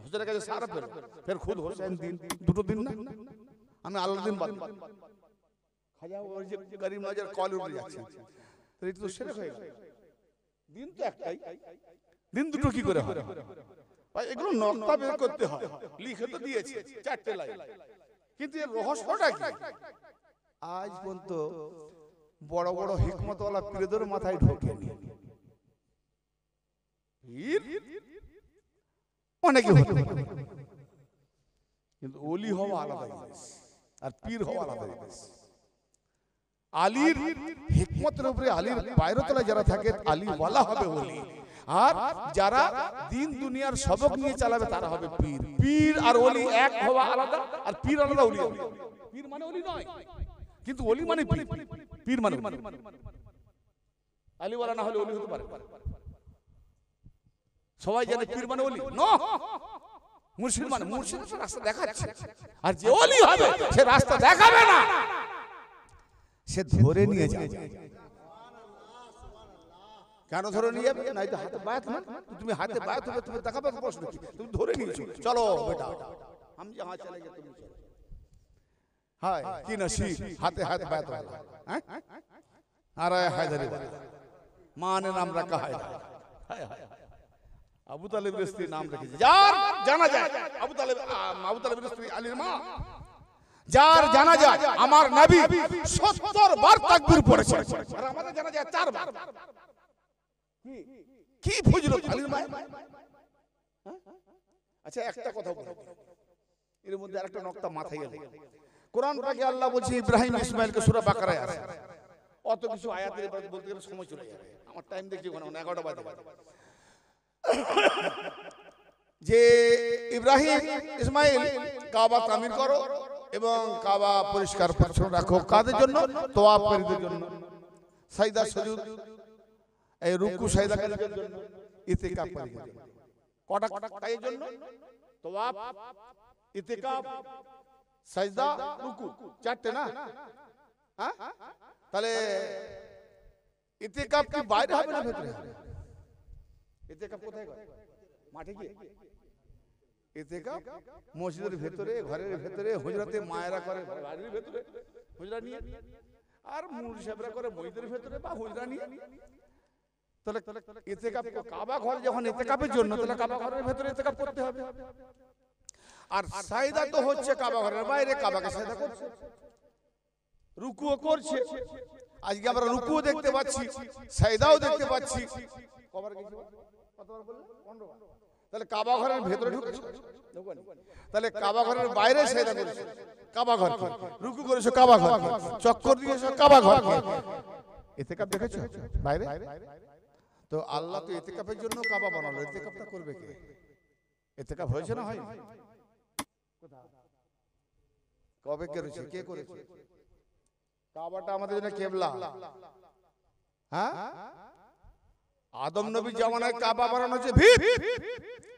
হোসেনের কাছে সাহারা পেল, ফের খুদ হোসেন দিন। দুটো দিন না? আমি আল্লাহ দিন বাদ খাজা ওই যে গরিব নওয়াজের কল উঠে যাচ্ছে, তাহলে এটা তো শিরক হয়ে গেল। দিন তো একটাই, দিন দুটো কি করে হয়? ভাই এগুলো নকতা বের করতে হয়, লিখে তো দিয়েছে 4টে লাইন, কিন্তু এর রহস্যটা কি আজ পর্যন্ত বড় বড় হিকমতওয়ালা পীরদের মাথায় ঢোকেনি। পীর অনেকে হতে পারে, কিন্তু ওলি হওয়া আলাদা জিনিস আর পীর হওয়া আলাদা জিনিস। আলীর হিকমতের উপরে, আলীর পায়ের তলায় যারা থাকে আলী ওয়ালা হবে ওলি, আর যারা দিন দুনিয়ার সবক নিয়ে চালাবে তারা হবে পীর। পীর আর ওলি এক হওয়া আলাদা, আর পীর আলাদা ওলি আলাদা। পীর মানে ওলি নয়, কিন্তু ওলি মানে পীর, পীর মানে আলী ওয়ালা না হলে ওলি হতে পারে? সবাই জানে পীর মানে ওলি ন, মুর্শিদ মানে মুর্শিদ রাস্তা দেখাচ্ছে, আর যে ওলি হবে সে রাস্তা দেখাবে না, সে ধরে নিয়ে যাবে। কেন ধরে নিয়ে যাবে? না তো হাতে বায়াত না, তুমি হাতে বায়াত হবে, তুমি দেখাবে প্রশ্ন কি? তুমি ধরে নিয়েছো, চলো বেটা আমি যা চলে গে তুমি চলো। হায় কি নসিব, হাতে হাত বায়াত वाला। হ্যাঁ, আর হায়দারি মানে নাম রাখা হায়দার। হায় হায়, আবু তালেবের স্ত্রী নাম রেখেছে, যার জানা যায় আবু তালেবের স্ত্রী আলীর মা, যার জানা যায় আমার নবী 70 বার তাকবীর পড়েছে, আর আমাদের জানা যায় 4 বার। কি ফজিলত আলীর মা। আচ্ছা একটা কথা বলবো, এর মধ্যে আরেকটা নকতা মাথায় গেল। কোরআন পাকে আল্লাহ বলছে ইব্রাহিম ইসমাইলকে সূরা বাকারায় আছে, অত কিছু আয়াতের বলতে গেলে সময় চলে যাবে, আমার টাইম দেখছি ওখানে 11টা বাজে। যে ইব্রাহিম ইসমাইল কাবা তামির করো এবং কাবা পরিষ্কার পরিচ্ছন্ন রাখো, কাদের জন্য? তোয়াফকারীদের জন্য, সাজদা সুজুদ এই রুকু সাজদাকারীদের জন্য, ইতিকাফকারীদের জন্য। কটা কাজের জন্য? তোয়াফ, ইতিকাফ, সাজদা, রুকু, 4টে না? হ্যাঁ, তাহলে ইতিকাফ কি বাইরে হবে না ভেতরে হবে? ইতিকাফ কোথায় করে? মাঠে গিয়ে? ইতিকাফ মসজিদের ভেতরে, ঘরের ভেতরে, হুজরাতে মায়েরা করে বাড়ির ভেতরে, হুজরা নিয়ে, আর মুরশিদ সাহেবরা করে মসজিদের ভেতরে বা হুজরা নিয়ে। তাহলে ইতিকাফ, কাবা ঘর যখন ইতিকাফের জন্য, তাহলে কাবা ঘরের ভেতরে ইতিকাফ করতে হবে। আর সাজদা তো হচ্ছে কাবা ঘরের বাইরে, কাবাকে সাজদা করছে, রুকুও করছে। আজকে আমরা রুকুও দেখতে পাচ্ছি, সাজদাও দেখতে পাচ্ছি। কবার গেছি কতবার বললেন? 15 বার। তাহলে কাবা ঘরের ভেতরে ঢুকেছে, তাহলে কাবা ঘরের বাইরে সাজদা করেছে কাবা ঘর, রুকু করেছে কাবা ঘর, চক্কর দিয়েছে কাবা ঘর। ইতিকাফ দেখেছো বাইরে? তো আল্লাহ তো ইতিকাফের জন্য কাবা বানালো, ইতিকাফটা করবে কে? ইতিকাফ হয়েছে না হয়নি? কবে করেছে? কে করেছে? কাবাটা আমাদের জন্য কিবলা। হ্যাঁ, আদম নবী জামানায় কাবা বানানো হয়েছে ভিত,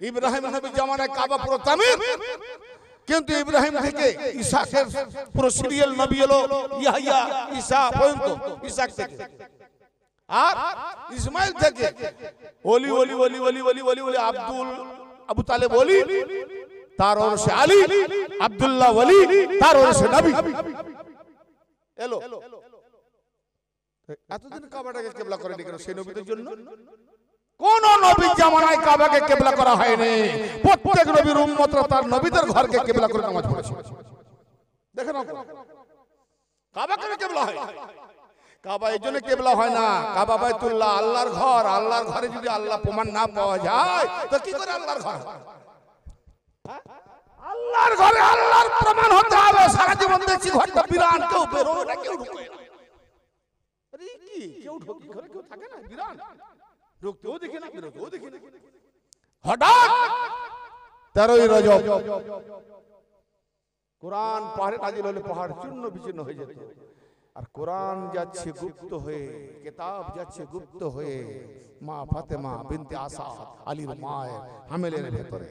ইব্রাহিম নবী জামানায় কাবা পুরো তামির। কিন্তু ইব্রাহিম থেকে ইসাকের পুরো সিরিয়াল নবী এলো ইয়াহইয়া, ঈসা পর্যন্ত, ইসাক থেকে। আর ইসমাইল থেকে ওলি ওলি ওলি ওলি ওলি ওলি ওলি আব্দুল আবু তালেব ওলি, তার ওরসে আলী, আব্দুল্লাহ ওলি, তার ওরসে নবী এলো। এতদিন কাবাটাকে কিবলা করেনি কেন? সেই নবীদের জন্য। কোন নবীর জামানায় কাবাকে কিবলা করা হয়নি। প্রত্যেক নবীর উম্মতরা তার নবীদের ঘরকে কিবলা করে নামাজ পড়েছে। দেখেন কাবা কেন কিবলা হয়? কাবা এই জন্য কিবলা হয় না, কাবা বাইতুল্লাহ, আল্লাহর ঘর। আল্লাহর ঘরে যদি আল্লাহ প্রমাণ না পাওয়া যায় তো কি করে আল্লাহর ঘর? আল্লাহর ঘরে আল্লাহর প্রমাণ হতে হবে। সারা জীবন দেখছি ঘরটা বিরান, কেউ বেরোয় না, কেউ ঢুকে না। আরে কি কেউ ঢুকে ঘরে কেউ থাকে না, বিরান, ঢুকতেও দেখি না, বেরোতেও দেখি না। হঠাৎ 13ই রজব কোরআন পাহাড়ে নাজিল হলে পাহাড় চূর্ণ বিচূর্ণ হয়ে যেত। আর কোরআন যাচ্ছে গুপ্ত হয়ে, কিতাব যাচ্ছে গুপ্ত হয়ে মা ফাতেমা বিনতে আসাদ আলীর মায়ের হামেলের ভেতরে।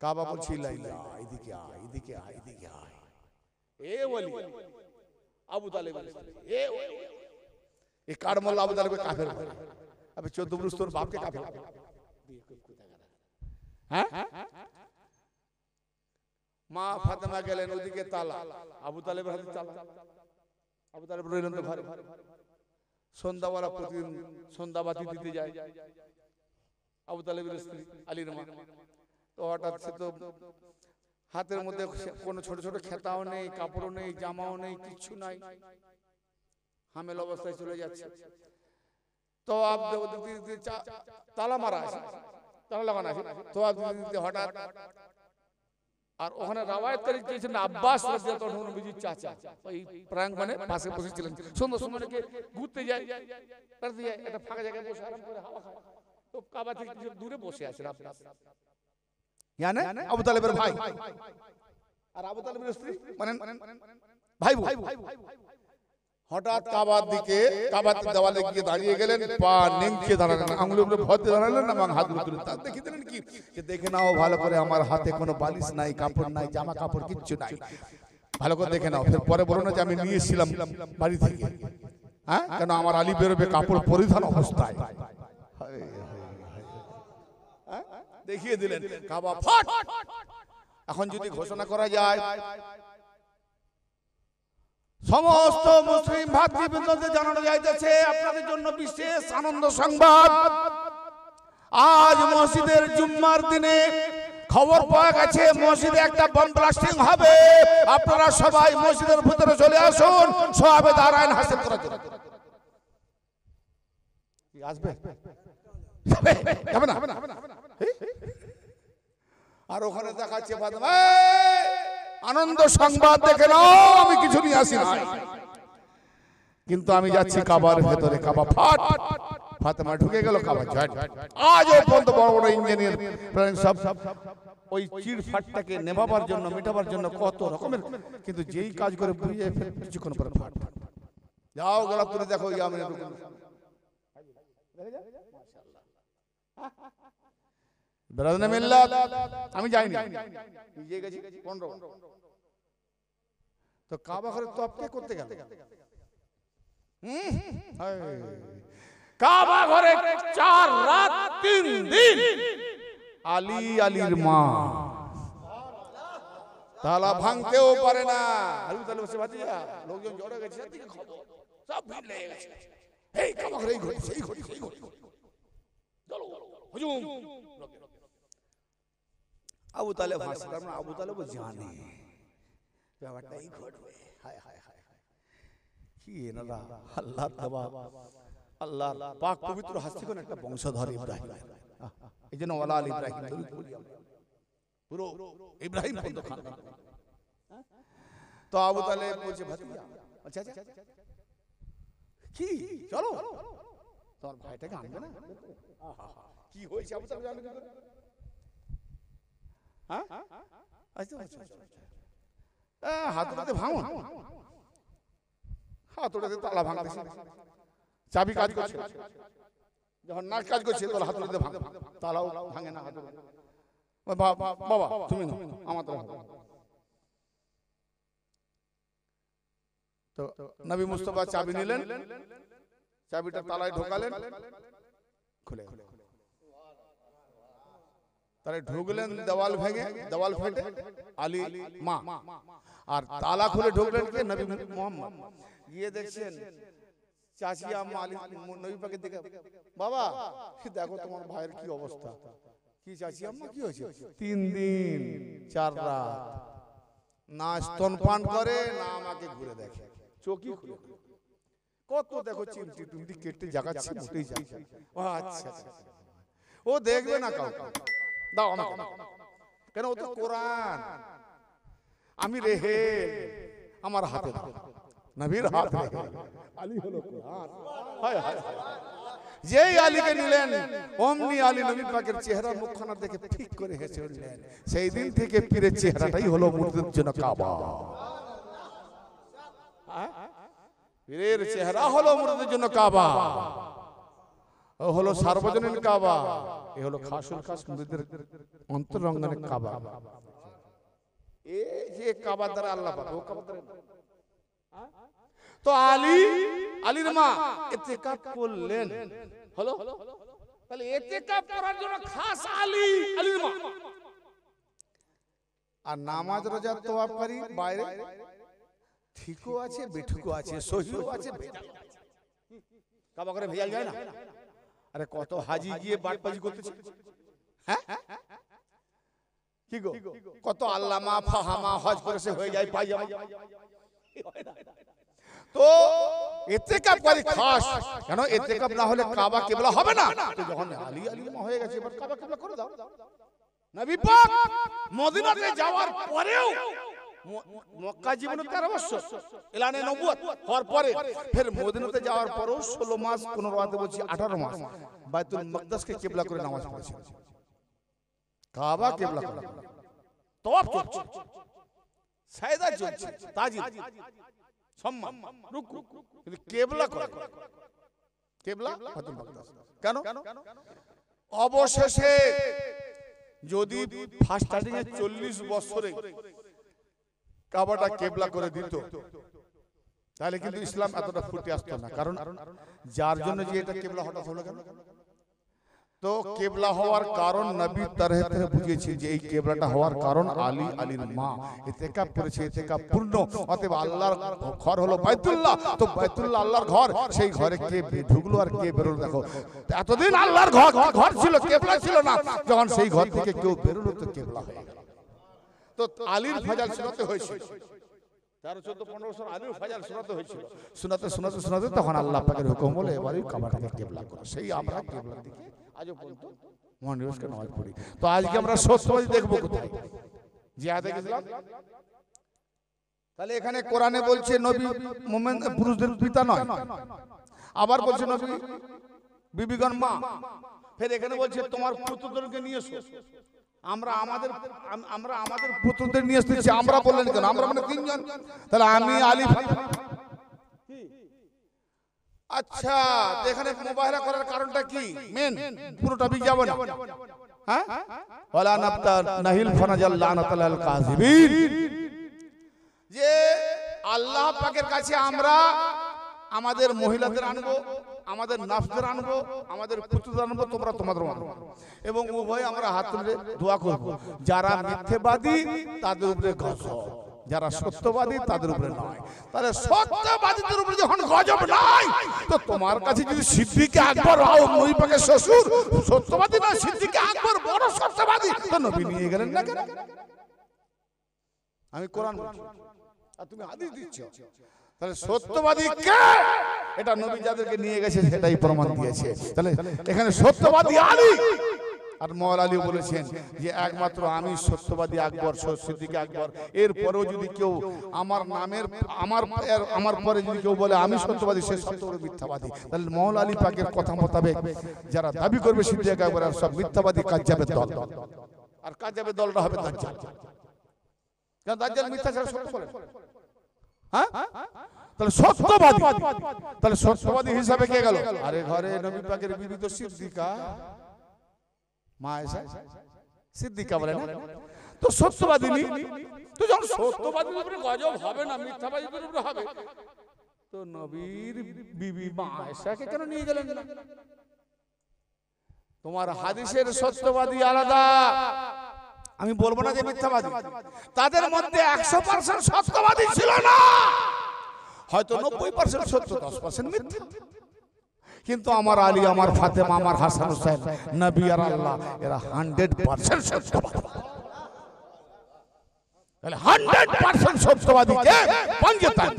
কাবা বলছি লাইলা, এদিকে আয়, এদিকে আয়, এদিকে আয়। এ ওলি আবু তালেব, এ এই কারমল আবু তালেবকে কাফের করে। আবে 14 বছর তোর বাপকে কাফের করে। হ্যাঁ, মা ফাতেমা গেলেন ওদিকে তালা, আবু তালেবের হাতে তালা। আবু তালেব রইলেন তো ঘরে। সন্ধ্যাবেলা প্রতিদিন সন্ধ্যাবাতি দিতে যায় আবু তালেবের স্ত্রী আলীর মা। তো হঠাৎ সে তো হাতের মধ্যে কোনো ছোট ছোট খেতাও নেই, কাপড়ও নেই, জামাও নেই, কিচ্ছু নাই, হামেল অবস্থায় চলে যাচ্ছে। তো তালা মারা আছে, তালা লাগানো আছে। তো হঠাৎ, আর ওখানে রাওয়ায়াতকারী চেয়েছেন আব্বাস রাদিয়াল্লাহু আনহু নবীজির চাচা, ওই প্রাঙ্গণে পাশে বসেছিলেন। সুন্দর সুন্দরকে ঘুরতে যায়, একটা ফাঁকা জায়গায় বসে আরাম করে হাওয়া খায়। তো কাবা থেকে কিছু দূরে বসে আছেন আব্বাস, জানে আবু তালেবের ভাই আর আবু তালেবের স্ত্রী, মানে ভাই ভাই। হঠাৎ কাবার দিকে, কাবার দেওয়ালে গিয়ে দাঁড়িয়ে গেলেন, পা নেংকে দাঁড়ালেন, আঙুলের উপরে ভর দিয়ে দাঁড়ালেন এবং হাত তুলে তার দেখে দিলেন কি যে দেখে নাও ভালো করে, আমার হাতে কোনো বালিশ নাই, কাপড় নাই, জামা কাপড় কিচ্ছু নাই, ভালো করে দেখে নাও। ফের পরে বলো না যে আমি নিয়ে এসেছিলাম বাড়ি থেকে। হ্যাঁ, কেন আমার আলী বেরোবে কাপড় পরিধান অবস্থায়। দেখিয়ে দিলেন কাবা ফাট। এখন যদি ঘোষণা করা যায় সমস্ত মুসলিম ভাতৃবৃন্দকে জানানো যাইতেছে আপনাদের জন্য বিশেষ আনন্দ সংবাদ, আজ মসজিদের জুম্মার দিনে খবর পাওয়া গেছে মসজিদে একটা বম ব্লাস্টিং হবে। আপনারা সবাই মসজিদের ভিতরে চলে আসুন সওয়াবে দারাইন হাসিল করার জন্য। আসবে যাবে না? আর ওখানে দেখাচ্ছে ফাতেমা, আনন্দ সংবাদ দেখে নাও, আমি কিছু নিয়ে আসি না, কিন্তু আমি যাচ্ছি কাবার ভেতরে। কাবা ফাট, ফাতেমা ঢুকে গেল কাবা ঝাট। আজও পর্যন্ত বড় বড় ইঞ্জিনিয়ার সব ওই চিড় ফাটটাকে নেভাবার জন্য, মেটাবার জন্য কত রকমের, কিন্তু যেই কাজ করে বুঝিয়ে কিছুক্ষণ পরে ফাট। যাও গলা তুলে দেখো, আমি যাইনি, নিজে গেছি 15। তো কাবা ঘরে তপ কে করতে গেল? কাবা ঘরে 4 রাত 3 দিন আলী, আলীর মা তালা ভাঙতেও পারে না। আবু তালেব বলছে ভাতিজা লোকজন জড়ো গেছে, দিকে খবর সব ভিড় লেগে গেছে, এই কাবা করে এই ঘড়ি সেই ঘড়ি সেই ঘড়ি চলো হুজুম। আবু তালেব হাসে, কারণ আবু তালেব জানে ব্যাপারটা এই ঘটবে। হায় হায় হায় কি এনারা আল্লাহ দেওয়া আল্লাহ পাক পবিত্র হাস্তি কোন একটা বংশধর ইব্রাহিম, এই জন্য ওয়ালা আল ইব্রাহিম পুরো ইব্রাহিম পর্যন্ত খানদান। তো আবু তালেব বলছে ভাতিজা আচ্ছা আচ্ছা কি চলো তোর ভাইটাকে আনবে না? কি হয়েছে আবু তালেব জানবে কি করে? হ্যাঁ আচ্ছা আচ্ছা হাতুড়িতে ভাঙুন, হাতুড়িতে তালা ভাঙতেছে, চাবি কাজ করছে, যখন না কাজ করছে তোর হাতুড়িতে ভাঙ, তালাও ভাঙে না হাতুড়ি। বাবা তুমি না আমার তো নবী মুস্তাফা চাবি নিলেন, চাবিটা তালায় ঢোকালেন, খুলে তাহলে ঢুকলেন দেওয়াল ভেঙে, দেওয়াল ফেটে আলী মা, আর তালা খুলে ঢুকলেন কে? নবী মুহাম্মদ। গিয়ে দেখছেন চাচি আম্মা আলী নবী পাকের দিকে, বাবা দেখো তোমার ভাইয়ের কি অবস্থা। কি চাচি আম্মা কি হয়েছে? 3 দিন 4 রাত না স্তনপান করে না আমাকে ঘুরে দেখে, চোখই খুলে কত দেখো চিমটি টুমটি কেটে জাগাচ্ছে, মুটেই যাচ্ছে। ও আচ্ছা ও দেখবে না কাউকে, দাও আমাকে, কেন ও তো কোরআন, আমি রেহে আমার হাতে দাও, নবীর হাত রেহে, আলী হলো কোরআন। হায় হায় যেই আলীকে নিলেন অমনি আলী নবী পাকের চেহারা মুখখানা দেখে ঠিক করে হেসে উঠলেন। সেই দিন থেকে পীরের চেহারাটাই হলো মুর্শিদের জন্য কাবা। পীরের চেহারা হলো মুর্শিদের জন্য কাবা, ও হলো সার্বজনীন কাবা, এ হলো খাসুল খাস মুরিদের অন্তরঙ্গনের কাবা। এই যে কাবা দ্বারা আল্লাহ পাক, ও কাবা দ্বারা তো আলীর মা ইতিকাফ করলেন, হলো তাহলে ইতিকাফ করার জন্য খাস আলীর মা। আর নামাজ রোজা তোয়াফকারী বাইরে ঠিকও আছে বেঠুকও আছে, সহিও আছে ভেজাল। কাবা করে ভেজাল যায় না? আরে কত হাজি গিয়ে বাটপাজি করতেছে, হ্যাঁ কি গো, কত আল্লামা ফাহামা হজ করেছে হয়ে যায় পায়জামা। তো ইতিকাফ করি খাস, কেন ইতিকাফ না হলে কাবা কিবলা হবে না। তো যখন আলী আলীমা হয়ে গেছে এবার কাবা কিবলা করে দাও। নবী পাক মদিনাতে যাওয়ার পরেও মক্কা জীবনে 13 বছর এলানে নবুয়ত হওয়ার পরে ফের মদিনাতে যাওয়ার পরেও 16 মাস, কোন রাতে বলছি 18 মাস বাইতুল মাকদাসকে কিবলা করে নামাজ পড়েছেন, কাবা কিবলা করে তওয়াফ করছে, সাজদা চলছে, তাজিদ সম্মান রুকু, কিন্তু কিবলা করে কিবলা বাইতুল মাকদাস। কেন? অবশেষে যদি ফার্স্ট স্টার্টিং এ 40 বছরে কাবাটা কিবলা করে দিত তাহলে কিন্তু ইসলাম এতটা ফুটে আসতো না। কারণ যার জন্য যে এটা কিবলা হঠাৎ হলো কেন? তো কিবলা হওয়ার কারণ নবী তরহ তরহ বুঝিয়েছেন যে এই কিবলাটা হওয়ার কারণ আলী আলীর মা ইতিকাফ করেছে, ইতিকাফ পূর্ণ। অতএব আল্লাহর ঘর হলো বাইতুল্লাহ, তো বাইতুল্লাহ আল্লাহর ঘর, সেই ঘরে কে ঢুকলো আর কে বেরোলো? দেখো এতদিন আল্লাহর ঘর ছিল, কিবলা ছিল না, যখন সেই ঘর থেকে কেউ বেরোলো তো কিবলা হয়ে গেল। তো আলীর ফাজাল শোনাতে হয়েছিল 13, 14, 15 বছর আলীর ফাজাল শোনাতে হয়েছিল। শোনাতে শোনাতে শোনাতে তখন আল্লাহ পাকের হুকুম হলো এবারে কাবাটাকে কিবলা করো। সেই আমরা কিবলার দিকে আজও পর্যন্ত মহানিবেশকে নামাজ পড়ি। তো আজকে আমরা সত্যবাদী দেখবো কোথায়? জিহাদে গেছিলাম। তাহলে এখানে কোরআনে বলছে নবী মুমিন পুরুষদের পিতা নয়, আবার বলছে নবী বিবিগণ মা, ফের এখানে বলছে তোমার পুত্রদেরকে নিয়ে এসো। আমরা আমাদের পুত্রদের নিয়ে এসেছি, আমরা বললেন কেন? আমরা মানে 3 জন, তাহলে আমি আলী। আচ্ছা এখানে মুবাহরা করার কারণটা কি? মেন পুরোটা বি যাব না, হ্যাঁ ওয়ালা নাফতা নাহিল ফানাজাল লানাতাল কাযিবিন, যে আল্লাহ পাকের কাছে আমরা আমাদের মহিলাদের আনবো, আমাদের নাফসদের আনবো, আমাদের পুত্রদের আনবো, তোমরা তোমাদের আনবো, এবং উভয় আমরা হাত তুলে দোয়া করবো। যারা মিথ্যেবাদী তাদের উপরে গজব, যারা সত্যবাদী তাদের উপরে নয়। তাহলে সত্যবাদীদের উপরে যখন গজব নাই, তো তোমার কাছে যদি সিদ্দিকে আকবর নবী পাকের শ্বশুর সত্যবাদী না, সিদ্দিকে আকবর বড় সত্যবাদী, তো নবী নিয়ে গেলেন না কেন? আমি কোরআন বলছি আর তুমি হাদিস দিচ্ছ। তাহলে সত্যবাদী কে? এটা নবী যাদেরকে নিয়ে গেছে সেটাই প্রমাণ দিয়েছে। তাহলে এখানে সত্যবাদী আলী, আর মওলা আলী বলেছেন যে একমাত্র আমি সত্যবাদী আকবর, সিদ্দিক আকবর। এরপরেও যদি কেউ আমার পরে যদি কেউ বলে আমি সত্যবাদী, সে সত্যবাদী মিথ্যাবাদী। তাহলে মওলা আলী পাকের কথা মোতাবেক যারা দাবি করবে সিদ্দিক আকবর, আর সব মিথ্যাবাদী কাজ্জাবের দল। আর কাজ্জাবের দলটা হবে দাজ্জাল, কারণ দাজ্জাল মিথ্যা ছাড়া সত্য বলে। হ্যাঁ, তাহলে সত্যবাদী, তাহলে সত্যবাদী হিসাবে কে গেল? আরে ঘরে নবী পাকের বিবি তো সিদ্দিকা, মা আয়েশা সিদ্দিকা বলে না, তো সত্যবাদী নি। তো যখন সত্যবাদীর উপরে গজব হবে না, মিথ্যাবাদীর উপরে হবে, তো নবীর বিবি মা আয়েশাকে কেন নিয়ে গেলেন না? তোমার হাদিসের সত্যবাদী আলাদা, আমি বলবো না যে মিথ্যাবাদী। তাদের মধ্যে 100% সত্যবাদী ছিল না, হয়তো 90% সত্য, 10% মিথ্যা। কিন্তু আমার আলী, আমার ফাতেমা, আমার হাসান হুসাইন, নবী আর আল্লাহ, এরা 100% সত্যবাদী। তাহলে 100% সত্যবাদীকে পঞ্জতান।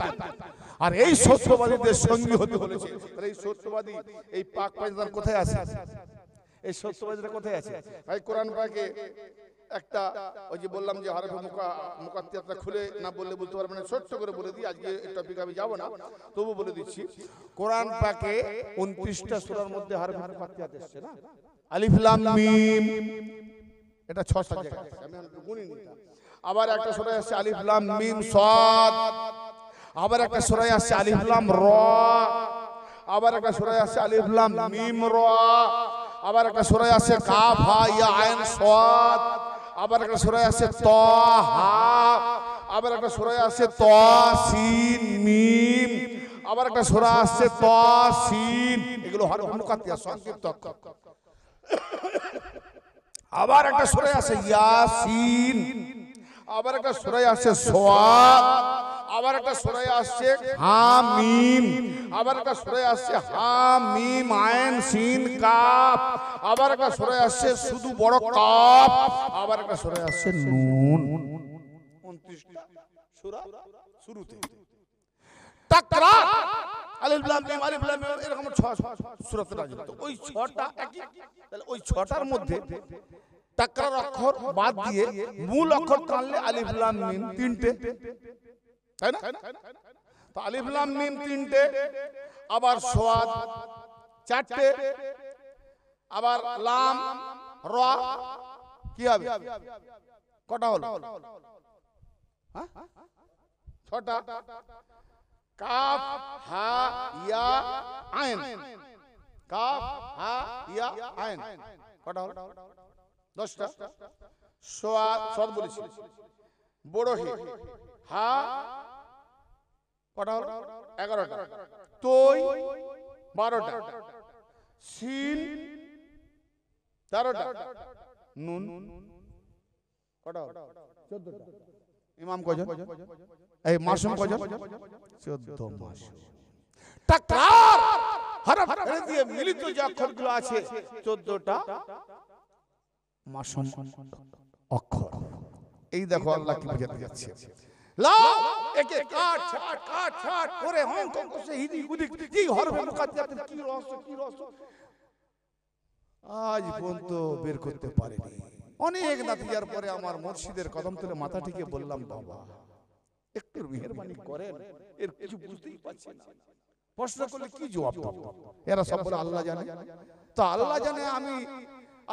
আর এই সত্যবাদীদের সঙ্গী হতে বলেছে। এই সত্যবাদী এই পাক পঞ্জতান কোথায় আছে? এই সত্যবাদীরা কোথায় আছে? ভাই কোরআন পাকে একটা, ওই যে বললাম যে হরফে মুকাত্তিয়াতটা খুলে না বললে বলতে পারবে না, ছোট্ট করে বলে দিই, আজকে এই টপিক আমি যাব না, তবু বলে দিচ্ছি। কোরআন পাকে 29টা সূরার মধ্যে হরফে মুকাত্তিয়াত এসেছে না, আলিফ লাম মিম, এটা 6টা জায়গা আছে, আমি গুনিনি। আবার একটা সূরায় আছে আলিফ লাম মিম সাদ, আবার একটা সূরায় আছে আলিফ লাম র, আবার একটা সূরায় আছে আলিফ লাম মিম র, আবার একটা সূরায় আছে কাফ হা ইয়া আইন সাদ, আবার একটা সূরায় আছে ত হা, আবার একটা সূরায় আছে ত সিন মিম, আবার একটা সূরা আছে ত সিন, এগুলো হরফ মুকাত্তিয়াত সংক্ষিপ্ত অক্ষর। আবার একটা সূরায় আছে ইয়াসিন, আবার একটা সূরায় আছে সাদ, আবার একটা সূরায় আছে হামিম, আবার একটা সূরায় আছে হামিম আইন সিন কাফ, আবার একটা সূরায় আছে শুধু বড় কাফ, আবার একটা সূরায় আছে নুন। 29টা সূরা শুরুতে তাকরার আলিফ লাম মিম আলিফ লাম মিম এরকম 6 সূরাতে নাযিল। তো ওই 6টা একই, তাহলে ওই 6টার মধ্যে তাকরার অক্ষর বাদ দিয়ে মূল অক্ষর টানলে আলিফ লাম মিম 3টে, তাই না? তো আলিফ লাম মিম 3টে, আবার সাদ 4টে, আবার লাম র কি হবে? কটা হলো? হ্যাঁ 6টা। কাফ হা ইয়া আইন, কাফ হা ইয়া আইন, কটা হলো? 10টা। সাদ বলেছি, বড় হে হা কটা হলো? 11টা। তৈ 12টা, সিন 13টা, নুন কটা হলো? 14টা। ইমাম কয়জন? এই মাসুম কয়জন? 14 মাসুম। তাকরার হরফ দিয়ে মিলিত যে অক্ষরগুলো আছে 14টা মাসুম অক্ষর। এই দেখো আল্লাহ কি বোঝাতে যাচ্ছে। লাও একে কাট ছাট কাট ছাট করে হংকং করছে হিদি গুদি, কি হরফে মুকাদ্দাতের কি রহস্য, কি রহস্য আজ পর্যন্ত বের করতে পারেনি। অনেক নাতিজার পরে আমার মুর্শিদের কদম তুলে মাথা টিকে বললাম, বাবা একটু মেহেরবানি করেন, এর কিছু বুঝতেই পারছি না, প্রশ্ন করলে কি জবাব দেব? এরা সব বলে আল্লাহ জানে। তো আল্লাহ জানে, আমি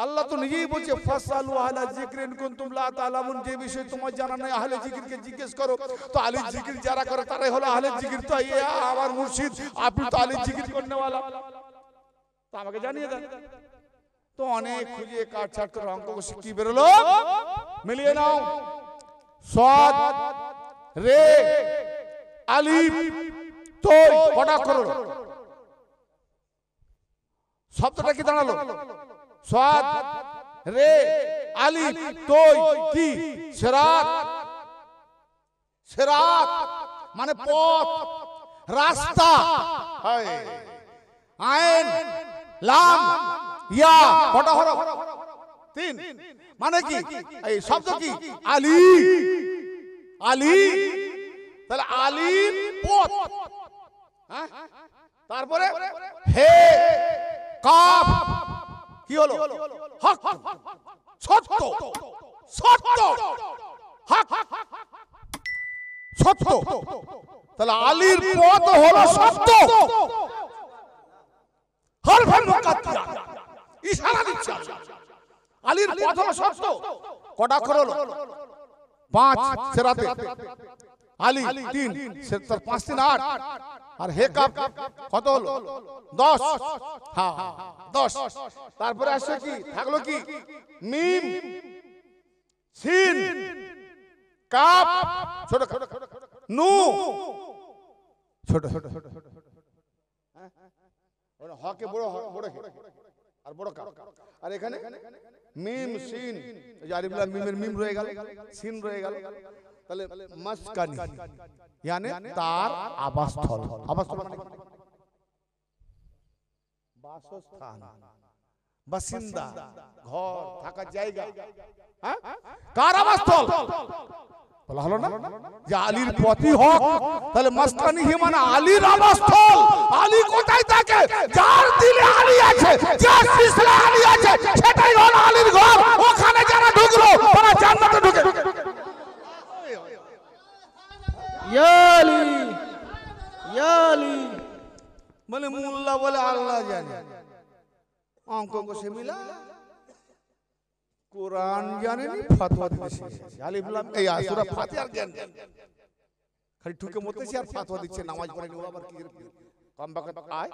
আল্লাহ তো নিজেই বলছে ফাসালু আহলা যিকরি ইন কুনতুম লা তাআলামুন, যে বিষয় তোমার জানা নেই আহলে জিকিরকে জিজ্ঞেস করো। তো আহলে জিকির যারা করে তারাই হলো আহলে জিকির। তো এই আমার মুর্শিদ, আপনি তো আহলে জিকির করনে ওয়ালা, তো আমাকে জানিয়ে দেন। তো অনেক খুঁজে কাট ছাট করে অঙ্ক কষে কি বেরোলো? মিলিয়ে নাও, সাদ রে আলিফ তৈ, কটা করো? শব্দটা কি দাঁড়ালো? সাদ রে আলিফ তৈ কি সিরাত, সিরাত মানে পথ রাস্তা। আইন লাম ইয়া কটা হরফ? 3। মানে কি এই শব্দ কি আলী, আলী তাহলে আলিফ পথ, হ্যাঁ? তারপরে হে কাফ কি হলো? হক, সত্য, সত্য, হক, সত্য। তাহলে আলীর পথ হলো সত্য। হরফে মুকাদ্দিয়া ইশারা দিচ্ছে আলীর পথ হলো সত্য। কটা অক্ষর হলো? 5 সেরাতে আলী 3 সেরাত 5 3 8 আর হে কাফ কত হলো? 10। হ্যাঁ 10। তারপরে আসছে কি থাকলো কি মিম সিন কাফ ছোট নু ছোট ওরা হকে বড় বড় আর বড় কাফ। আর এখানে মিম সিন এই যে আলিফ লাম মিমের মিম রয়ে গেল, সিন রয়ে গেল। তাহলে মাসকানি মানে তার আবাসস্থল। আবাসস্থল মানে বাসস্থান, বাসিন্দা, ঘর, থাকার জায়গা। হ্যাঁ কার আবাসস্থল? বলা হলো না যে আলীর পথই হক। তাহলে মাসকানিহি মানে আলীর আবাসস্থল। আলী কোথায় থাকে? যার দিলে আলী আছে, যার সিসলে আলী আছে, সেটাই হলো আলীর ঘর। ওখানে যারা ঢুকলো তারা জান্নাতে ঢুকে। ইয়া আলী, ইয়া আলী বলে মোল্লা বলে আল্লাহ জানে, অঙ্ক কষে মিলা কোরআন জানেনি, ফতোয়া দিতে শিখেছে। আলিফ লাম এই সূরা ফাতিহার জ্ঞান খালি ঠুকে মতেছে আর ফতোয়া দিচ্ছে। নামাজ পড়েনি ও আবার কি কম বাকাত আয়।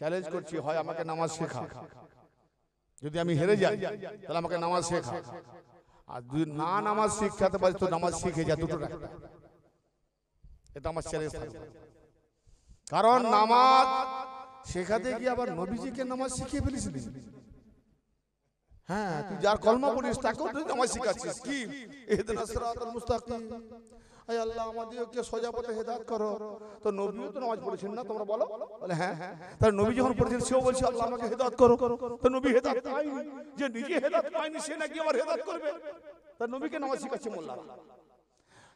চ্যালেঞ্জ করছি, হয় আমাকে নামাজ শেখা, যদি আমি হেরে যাই তাহলে আমাকে নামাজ শেখা। আর যদি না নামাজ শিখাতে পারিস তো নামাজ শিখে যা, দুটো রাখ। এটা আমার চ্যালেঞ্জ থাকবে। কারণ নামাজ শেখাতে গিয়ে আবার নবীজিকে নামাজ শিখিয়ে ফেলেছিলি। হ্যাঁ তুই যার কলমা পড়িস তাকেও তুই নামাজ শিখাচ্ছিস। কি ইহদিনাস সিরাতাল মুস্তাকিম, আয় আল্লাহ আমাদেরকে সোজা পথে হেদায়েত করো। তো নবীও তো নামাজ পড়েছেন না, তোমরা বলো? বলে হ্যাঁ। তাহলে নবী যখন পড়েছেন সেও বলছে আল্লাহ আমাকে হেদায়েত করো। তো নবী হেদায়েত পায়নি, যে নিজে হেদায়েত পায়নি সে নাকি আবার হেদায়েত করবে? তার নবীকে নামাজ শিখাচ্ছে মোল্লা।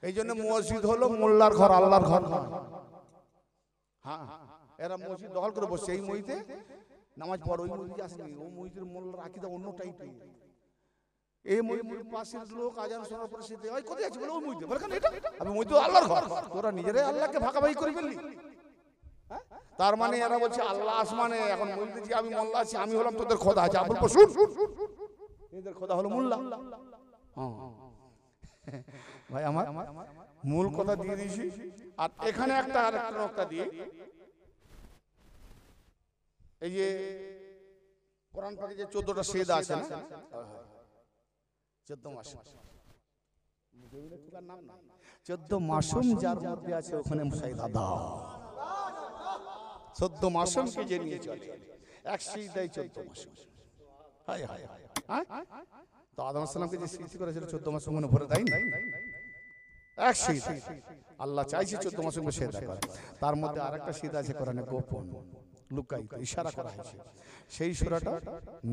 এই জন্য মসজিদ হলো মোল্লার ঘর, আল্লাহর ঘর নয়। হ্যাঁ এরা মসজিদ দখল করে বসছে। এই মসজিদে নামাজ পড়ো, ওই মসজিদে আসেনি। ও মসজিদের মোল্লার আকীদা অন্য টাইপের। এই মসজিদের পাশের লোক আজান শোনার পরে সেতে ওই কোথায় আছে বলে ওই মসজিদে। বলে কেন এটা? আমি মসজিদ আল্লাহর ঘর। তোরা নিজেরাই আল্লাহকে ভাগাভাগি করে ফেললি। তার মানে এরা বলছে আল্লাহ আসমানে, এখন মসজিদে যে আমি মোল্লা আছি, আমি হলাম তোদের খোদা। আছে আবুল বসুন, এদের খোদা হলো মোল্লা। ভাই আমার মূল কথা দিয়ে দিয়েছি। আর এখানে একটা আরেকটা নকতা দিয়ে, এই যে কোরআন পাকে যে 14টা সেদা আছে না, 14 মাসুম, 14 মাসুম যার মধ্যে আছে ওখানে মুসাইদা দাও। 14 মাসুমকে যে নিয়ে চলে এক সিজদায় 14 মাসুম। হায় হায় হায়। তো আদম আলাইহিস সালামকে যে সৃষ্টি করেছিল 14 মাসুম মনে ভরে দেয় না এক সিজদা। আল্লাহ চাইছে 14 মাসুমকে সেজদা করে। তার মধ্যে আরেকটা সিজদা আছে কোরআনে গোপন, লুকায়িত, ইশারা করা হয়েছে। সেই সূরাটা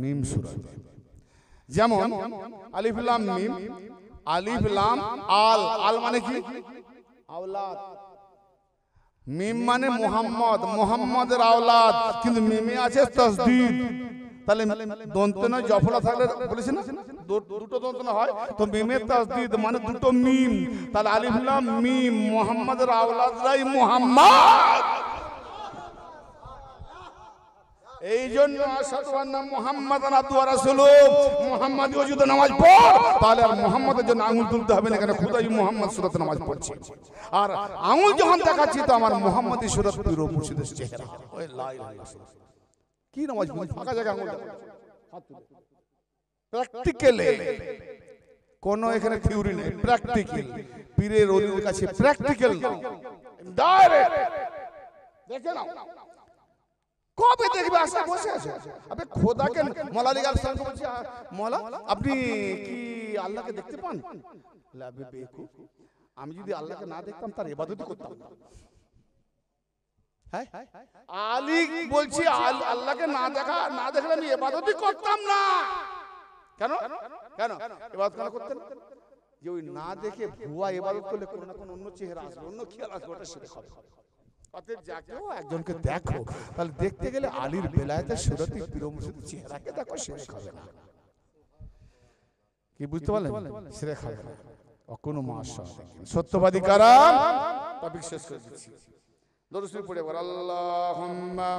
মিম সূরা। যেমন আলিফ লাম মিম, আলিফ লাম আল, আল মানে কি? আওলাদ। মিম মানে মুহাম্মদ, মুহাম্মাদের আওলাদ, কিন্তু মিমে আছে তাসদীদ। তাহলে দন্ত নয় জফলা থাকলে বলেছি না দুটো দন্ত না হয়, তো মিমে তাসদীদ মানে দুটো মিম। তাহলে আলিফ লাম মিম, মুহাম্মাদের আওলাদরাই মুহাম্মদ। এই জন্য আশহাদু আন্না মুহাম্মাদান আবদুহু ওয়া রাসূলুহু, মুহাম্মাদি ওজুদ নামাজ পড়, তাহলে আর মুহাম্মাদের জন্য আঙ্গুল তুলতে হবে না, এখানে খুদাই মুহাম্মদ সূরাতে নামাজ পড়ছে। আর আঙ্গুল যখন দেখাচ্ছি তো আমার মুহাম্মাদি সূরাত পীর ও মুর্শিদের চেহারা। ওই লা ইলাহা ইল্লাল্লাহ। কি নামাজ পড়ছি? ফাঁকা জায়গায় আঙ্গুল দেখাচ্ছি। প্র্যাকটিক্যালি, কোন এখানে থিওরি নেই, প্র্যাকটিক্যাল। পীরের ওলির কাছে প্র্যাকটিক্যাল নাও, ডাইরেক্ট দেখে নাও। কবে দেখবে আশা বসে আছে। আবে খোদাকে মৌলা আলী আলাইহিস সালামকে বলছি, মৌলা আপনি কি আল্লাহকে দেখতে পান? লাবে বেকু, আমি যদি আল্লাহকে না দেখতাম তার ইবাদতই করতাম না। হ্যাঁ, আলী বলছি আল্লাহকে না দেখলে আমি ইবাদতই করতাম না। কেন কেন ইবাদত কেন করতেন? যে ওই না দেখে ভুয়া ইবাদত করলে কোনো না কোনো অন্য চেহারা আসবে, অন্য খেয়াল আসবে, ওটা শিরক হবে। অতএব যাকেও একজনকে দেখো, তাহলে দেখতে গেলে আলীর বেলায়েতের সুরতি পীর মুর্শিদের চেহারাকে দেখো, শিরক হবে না। কি বুঝতে পারলেন? শিরক হবে না। অকুন মাশাআল্লাহ। সত্যবাদী কারা? টপিক শেষ করে দিচ্ছি। দরুদ শরীফ পড়ে বল, আল্লাহুম্মা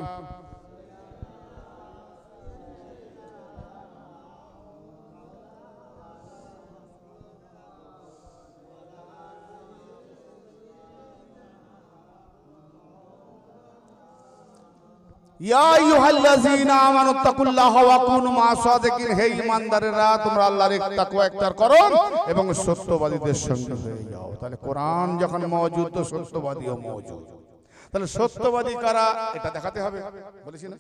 ইয়া আইয়ুহাল্লাযীনা আমানুত্তাকুল্লাহা ওয়া কুনু মা'আস সাদিকিন। হে ঈমানদারেরা, তোমরা আল্লাহর তাকওয়া ইখতিয়ার করো এবং সত্যবাদীদের সঙ্গে হয়ে যাও। তাহলে কোরআন যখন মওজুদ, তো সত্যবাদীও মওজুদ। তাহলে সত্যবাদী কারা এটা দেখাতে হবে, বলেছি না?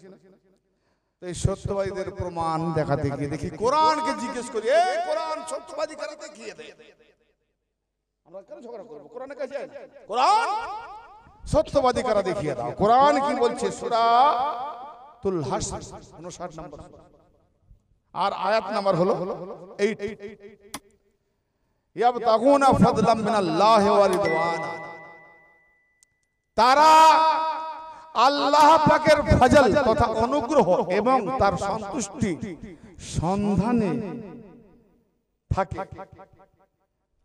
তো এই সত্যবাদীদের প্রমাণ দেখাতে গিয়ে দেখি কোরআনকে জিজ্ঞেস করি, এই কোরআন সত্যবাদী কারা দেখিয়ে দে। আমরা কেন ঝগড়া করব? কোরআনের কাছে যাই না, কোরআন সত্যবাদী কারা দেখিয়ে দাও। কোরআন কি বলছে? সূরাতুল হাশর 59 নম্বর আর আয়াত নাম্বার হলো 8। ইয়াবতাগুনা ফাদলাম মিনাল্লাহি ওয়া রিদওয়ানা। তারা আল্লাহ পাকের ফজল তথা অনুগ্রহ এবং তার সন্তুষ্টি সন্ধানে থাকে।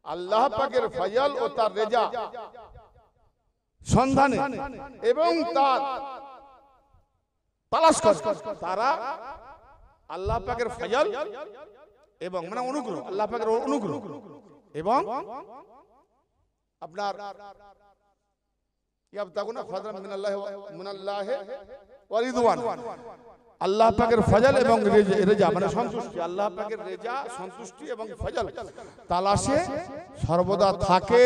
আল্লাহ পাকের ফজল ও তার রেজা সন্ধানে এবং তার তালাশ করে। তারা আল্লাহ পাকের ফজল এবং মানে অনুগ্রহ, আল্লাহ পাকের অনুগ্রহ এবং আপনার ইয়াবতাগুনা ফাদলাম মিনাল্লাহি ওয়া রিদওয়ান। আল্লাহ পাকের ফজল এবং রেজা মানে সন্তুষ্টি, আল্লাহ পাকের রেজা, সন্তুষ্টি এবং ফজল তালাশে সর্বদা থাকে।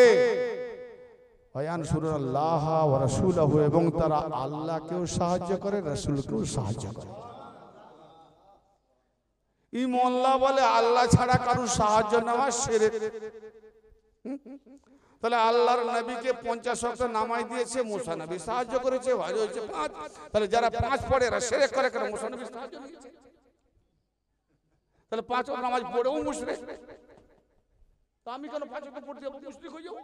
ওয়ায়ানসুরুল্লাহ ওয়া রাসূলুহু, এবং তারা আল্লাহকেও সাহায্য করে, রাসূলকেও সাহায্য করে। এই মোল্লা বলে আল্লাহ ছাড়া কারো সাহায্য নেওয়া শিরক। তাহলে আল্লাহর নবীকে 50 ওয়াক্ত নামাজ দিয়েছে, মুসা নবী সাহায্য করেছে, হজ হয়েছে 5। তাহলে যারা 5 পড়ে এরা শিরক করে, কেন? মুসা নবী সাহায্য নিয়েছে। তাহলে 5 ওয়াক্ত নামাজ পড়েও মুশরিক। তা আমি কেন 5 ওয়াক্ত পড়তে যাব? মুশরিক হয়ে যাব।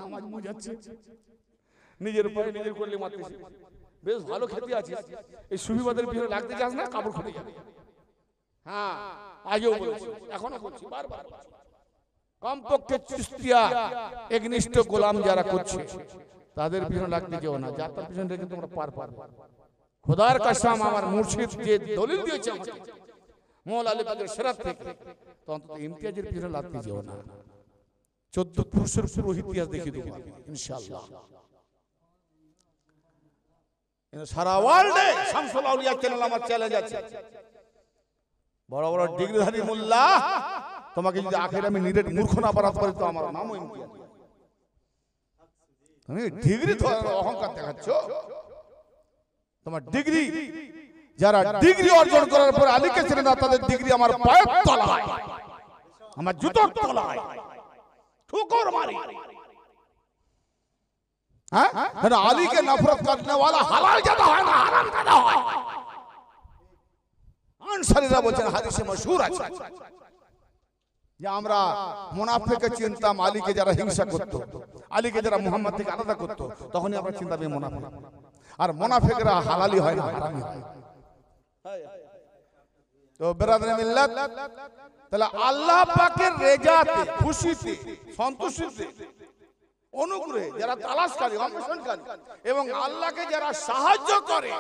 নামাজ বুঝাচ্ছে, নিজের পায়ে নিজের করলে মারতেছি। বেশ ভালো খেতে আছে, এই সুফিবাদের পিছনে লাগতে চাস না, কাপড় খুলে যাবে। হ্যাঁ, আগেও বলেছি, এখনো বলছি, বারবার। কমপক্ষে চিশতিয়া একনিষ্ঠ গোলাম যারা করছে তাদের পিছনে লাগতে যেও না। যার তার পিছনে রেখে তোমরা পার পারবে। খোদার কসম, আমার মুর্শিদ যে দলিল দিয়েছে আমাকে মৌলা আলী পাকের সেরাত থেকে, তো অন্তত ইমতিয়াজের পিছনে লাগতে যেও না। 14 পুরুষের পুরো ইতিহাস দেখিয়ে দেবো ইনশাআল্লাহ। সারা ওয়ার্ল্ডে শামসুল আউলিয়া চ্যানেল আমার চ্যালেঞ্জ আছে। বড় বড় ডিগ্রিধারী মোল্লা, তোমাকে যদি আখের আমি নিরেট মূর্খ না বানাতে পারি, তো আমার নামও ইমতিয়াজ। তুমি ডিগ্রি তো অহংকার দেখাচ্ছ। তোমার ডিগ্রি, যারা ডিগ্রি অর্জন করার পর আলীকে ছেড়ে না, তাদের ডিগ্রি আমার পায়ের তলায়, আমার জুতোর তলায় ঠুকর মারি। হ্যাঁ, আলীকে নফরত করনে वाला হালাল জাদা হয় না, হারাম জাদা হয়। আনসারীরা বলেন, হাদিসে মাশহুর আছে যে আমরা মুনাফিককে চিনতাম, আলীকে যারা হিংসা করত, আলীকে যারা মুহাম্মদ থেকে আলাদা করত, তখনই আমরা চিন্তাম এই মুনাফিক। আর মুনাফিকরা হালালি হয় না, হারামি হয়। তো বেরাদরে মিল্লাত, তাহলে আল্লাহ পাকের রেজাতে, খুশিতে, সন্তুষ্টিতে, অনুগ্রহে যারা তালাশকারী, অন্বেষণকারী এবং আল্লাহকে যারা সাহায্য করে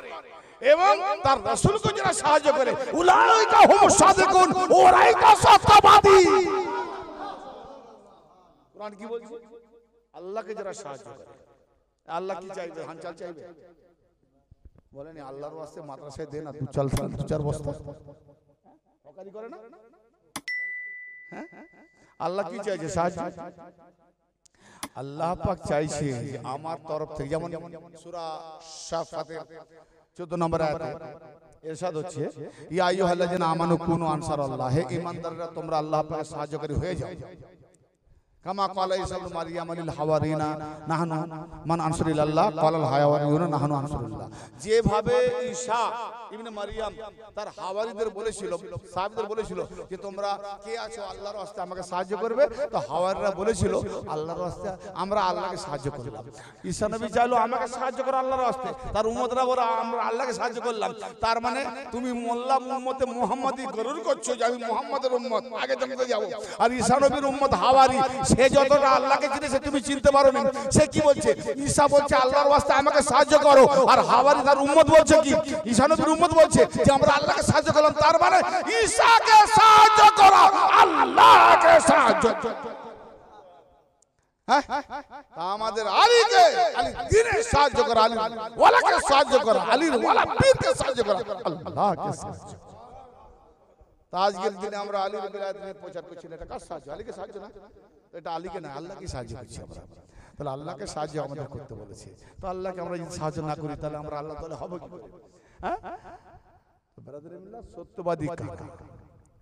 এবং তার রাসূলকে যারা সাহায্য করে, উলাইকা হুমুস সাদিকুন, ওরাই তো সত্যবাদী। কোরআন কি বলছে? আল্লাহকে যারা সাহায্য করে, আল্লাহ কি চাইবে? হানচাল চাইবে? বলেনি আল্লাহর ওয়াস্তে মাদ্রাসায় দেন না 2-4 বস্তা, হকারি করে না? হ্যাঁ, আল্লাহ কি চাইছে? সাহায্য। আল্লাহ পাক চাইছে যে আমার তরফ থেকে, যেমন সূরা সাফাতের 14 নম্বর আয়াতে ইরশাদ হচ্ছে, ইয়া আইয়ুহাল্লাযিনা আমানু কুনু আনসারাল্লাহ, হে ঈমানদাররা তোমরা আল্লাহ পাকের সাহায্যকারী হয়ে যাও। কামা ক্বালা ঈসা ইবনে মারইয়াম লিল হাওয়ারিনা নাহনু মান আনসারিল্লাহ ক্বালাল হাওয়ারিয়ুনা নাহনু আনসারুল্লাহ। যেভাবে ঈসা ইবনে মারইয়াম তার হাওয়ারিদের বলেছিল, সাহাবীদের বলেছিল যে তোমরা কে আছো আল্লাহর রাস্তায় আমাকে সাহায্য করবে, তো হাওয়ারিরা বলেছিল আল্লাহর রাস্তায় আমরা আল্লাহকে সাহায্য করলাম। ঈসা নবী চাইলো আমাকে সাহায্য করো আল্লাহর রাস্তায়, তার উম্মতরা বলে আমরা আল্লাহকে সাহায্য করলাম। তার মানে তুমি মোল্লা উম্মতে মুহাম্মাদি গরুর করছো যে আমি মুহাম্মাদের উম্মত, আগে জানতে যাবো। আর ঈসা নবীর উম্মত হাওয়ারি, সে যতটা আল্লাহকে চিনেছে তুমি চিনতে পারো না। সে কি বলছে? ঈসা বলছে আল্লাহর রাস্তায় আমাকে সাহায্য করো, আর হাওয়ারি তার উম্মত বলছে কি? ঈসা নবীর উম্মত বলছে যে আমরা আল্লাহকে সাহায্য করলাম। তার মানে ঈসাকে সাহায্য করা আল্লাহকে সাহায্য, হ্যাঁ আমাদের আলীকে, আলী দ্বীনের সাহায্য করা, আলী ওয়ালাকে সাহায্য করা, আলীর ওয়ালা পীরকে সাহায্য করা আল্লাহকে সাহায্য। আজকের দিনে আমরা আলীর বিলায়াত নিয়ে প্রচার করছি, এটা কার সাহায্য? আলীকে সাহায্য না, এটা আলীকে না, আল্লাহকে সাহায্য করছি আমরা। তাহলে আল্লাহকে সাহায্য আমাদের করতে বলেছে, তো আল্লাহকে আমরা যদি সাহায্য না করি তাহলে আমরা আল্লাহ তাআলা হব কি করে? হ্যাঁ, ব্রাদারিল্লাহ, সত্যবাদী কারা?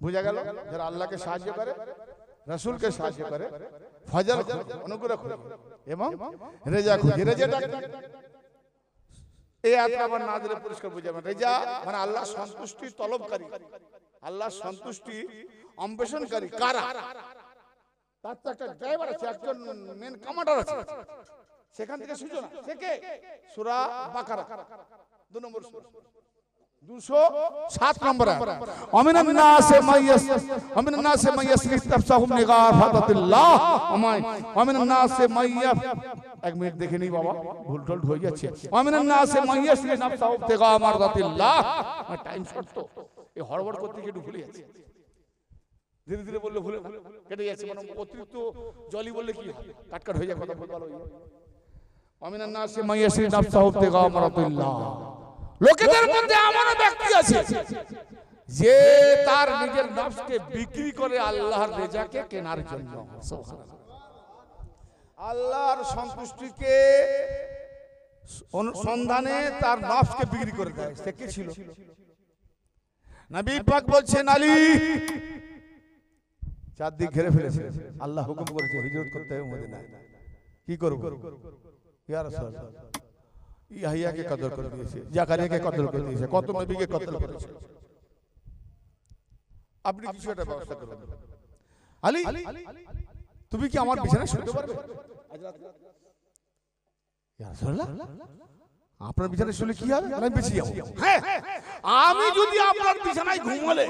বুঝা গেল? যারা আল্লাহকে সাহায্য করে, রাসূলকে সাহায্য করে, ফজল অনুগ্রহ করে এবং রেজা খুঁজে, রেজাটা এই আয়াত আবার না দিলে পরিষ্কার বুঝাবেন। রেজা মানে আল্লাহ সন্তুষ্টি তলবকারী, আল্লাহ সন্তুষ্টি অন্বেষণকারী কারা? তার তো একটা ড্রাইভার আছে, একজন মেন কমান্ডার আছে, সেখান থেকে সূচনা। সে কে? সূরা বাকারা 2 নম্বর সূরা 207 নম্বর আয়াত। আমিনান নাসে মাইয়াসরি তাফসাহুম নিগাফাতাল্লাহ আমিনান নাসে মাইয়াফ, এক মিনিট দেখে নি বাবা, ভুল টল হয়ে যাচ্ছে। আমিনান নাসে মাইয়াসরি নাফসাহুম তিগামারদাতিল্লাহ, টাইম শর্ট তো এই হড়বড় করতে গিয়ে একটু ভুলে যাচ্ছে, ধীরে ধীরে বললে ভুলে কেটে যাচ্ছে। মানে অতিরিক্ত জলি বললে কি হয়, কাটকাট হয়ে যায় কথা বলতে ভালো। আমিনান নাসে মাইয়াসরি নাফসাহুম তিগামারদাতিল্লাহ, লোকেদের মধ্যে এমন ব্যক্তি আছে যে তার নিজের নফসকে বিক্রি করে আল্লাহর রেজাকে কেনার জন্য। সুবহানাল্লাহ, আল্লাহর সন্তুষ্টিকে অনুসন্ধানে তার নফসকে বিক্রি করে দেয়। সে কে ছিল? নবী পাক বলছেন আলী চারদিক ঘিরে ফেলেছে, আল্লাহ হুকুম করেছে হিজরত করতে হবে মদিনায়। কি করব? ইয়া রাসূলুল্লাহ, ইয়াহিয়াকে কতল করে দিয়েছে, জাকারিয়াকে কতল করে দিয়েছে, কত নবীকে কতল করেছে, আপনি কিছু একটা ব্যবস্থা করুন। আলী তুমি কি আমার বিছানায় শুতে পারবে? ইয়া রাসূলুল্লাহ, আপনার বিছানায় শুলে কি হবে? আমি বেঁচে যাব। হ্যাঁ, আমি যদি আপনার বিছানায় ঘুমালে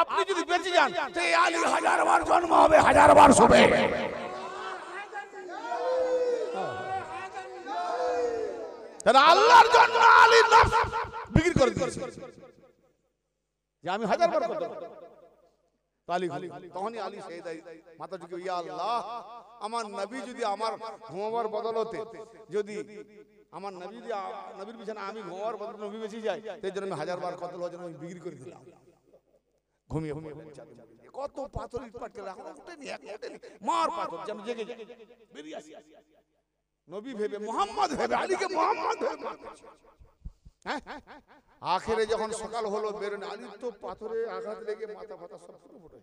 আপনি যদি বেঁচে যান, তো এই আলী 1000 বার জন্ম হবে, 1000 বার শোবে। আল্লাহর জন্য আলীর নফস বিক্রি করে দিয়েছে যে আমি 1000 বার করতে পারবো। তখনই আলী সেই মাথা ঝুঁকে, ইয়া আল্লাহ, আমার নবী যদি আমার ঘুমাবার বদলতে, যদি আমার নবী যদি নবীর বিছানা আমি ঘুমাবার বদলে নবী বেঁচে যায়, সেই জন্য আমি 1000 বার কতল হওয়ার জন্য আমি বিক্রি করে দিলাম। ঘুমিয়ে ঘুমিয়ে কত পাথর ইটপাট করে এখন উঠেনি, মার পাথর যেন জেগে যায়, বেরিয়ে আসি। নবী ভেবে, মুহাম্মদ ভেবে, আলীকে মুহাম্মদ ভেবে, হ্যাঁ। আখেরে যখন সকাল হলো বেরোনে, আলীর তো পাথরে আঘাত লেগে মাথা ফাতা সব ফুটে ফুটে।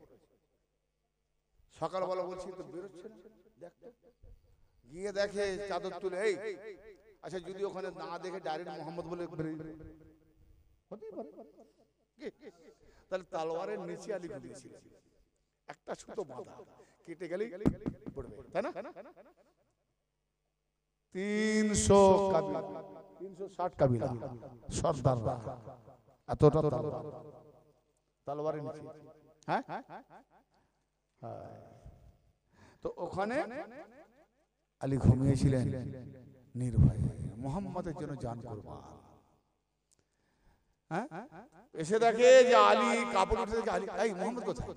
সকালবেলা বলছি তো বেরোচ্ছে না, দেখতে গিয়ে দেখে চাদর তুলে, এই আচ্ছা যদি ওখানে না দেখে ডাইরেক্ট মোহাম্মদ বলে হতেই পারে, তাহলে তালোয়ারের নিচে আলী ঘুমিয়েছিল, একটা ছোট বাঁধা, কেটে গেলেই পড়বে, তাই না? 360 কাবিলা সর্দাররা, এতটা তালোয়ারের নিচে, হ্যাঁ। তো ওখানে আলী ঘুমিয়েছিলেন নির্ভয়ে, মুহাম্মদের জন্য জান কুরবান। হ্যাঁ, এসে দেখে যে আলী কাপড় উঠে দেখে, আলী এই মুহাম্মদ কোথায়?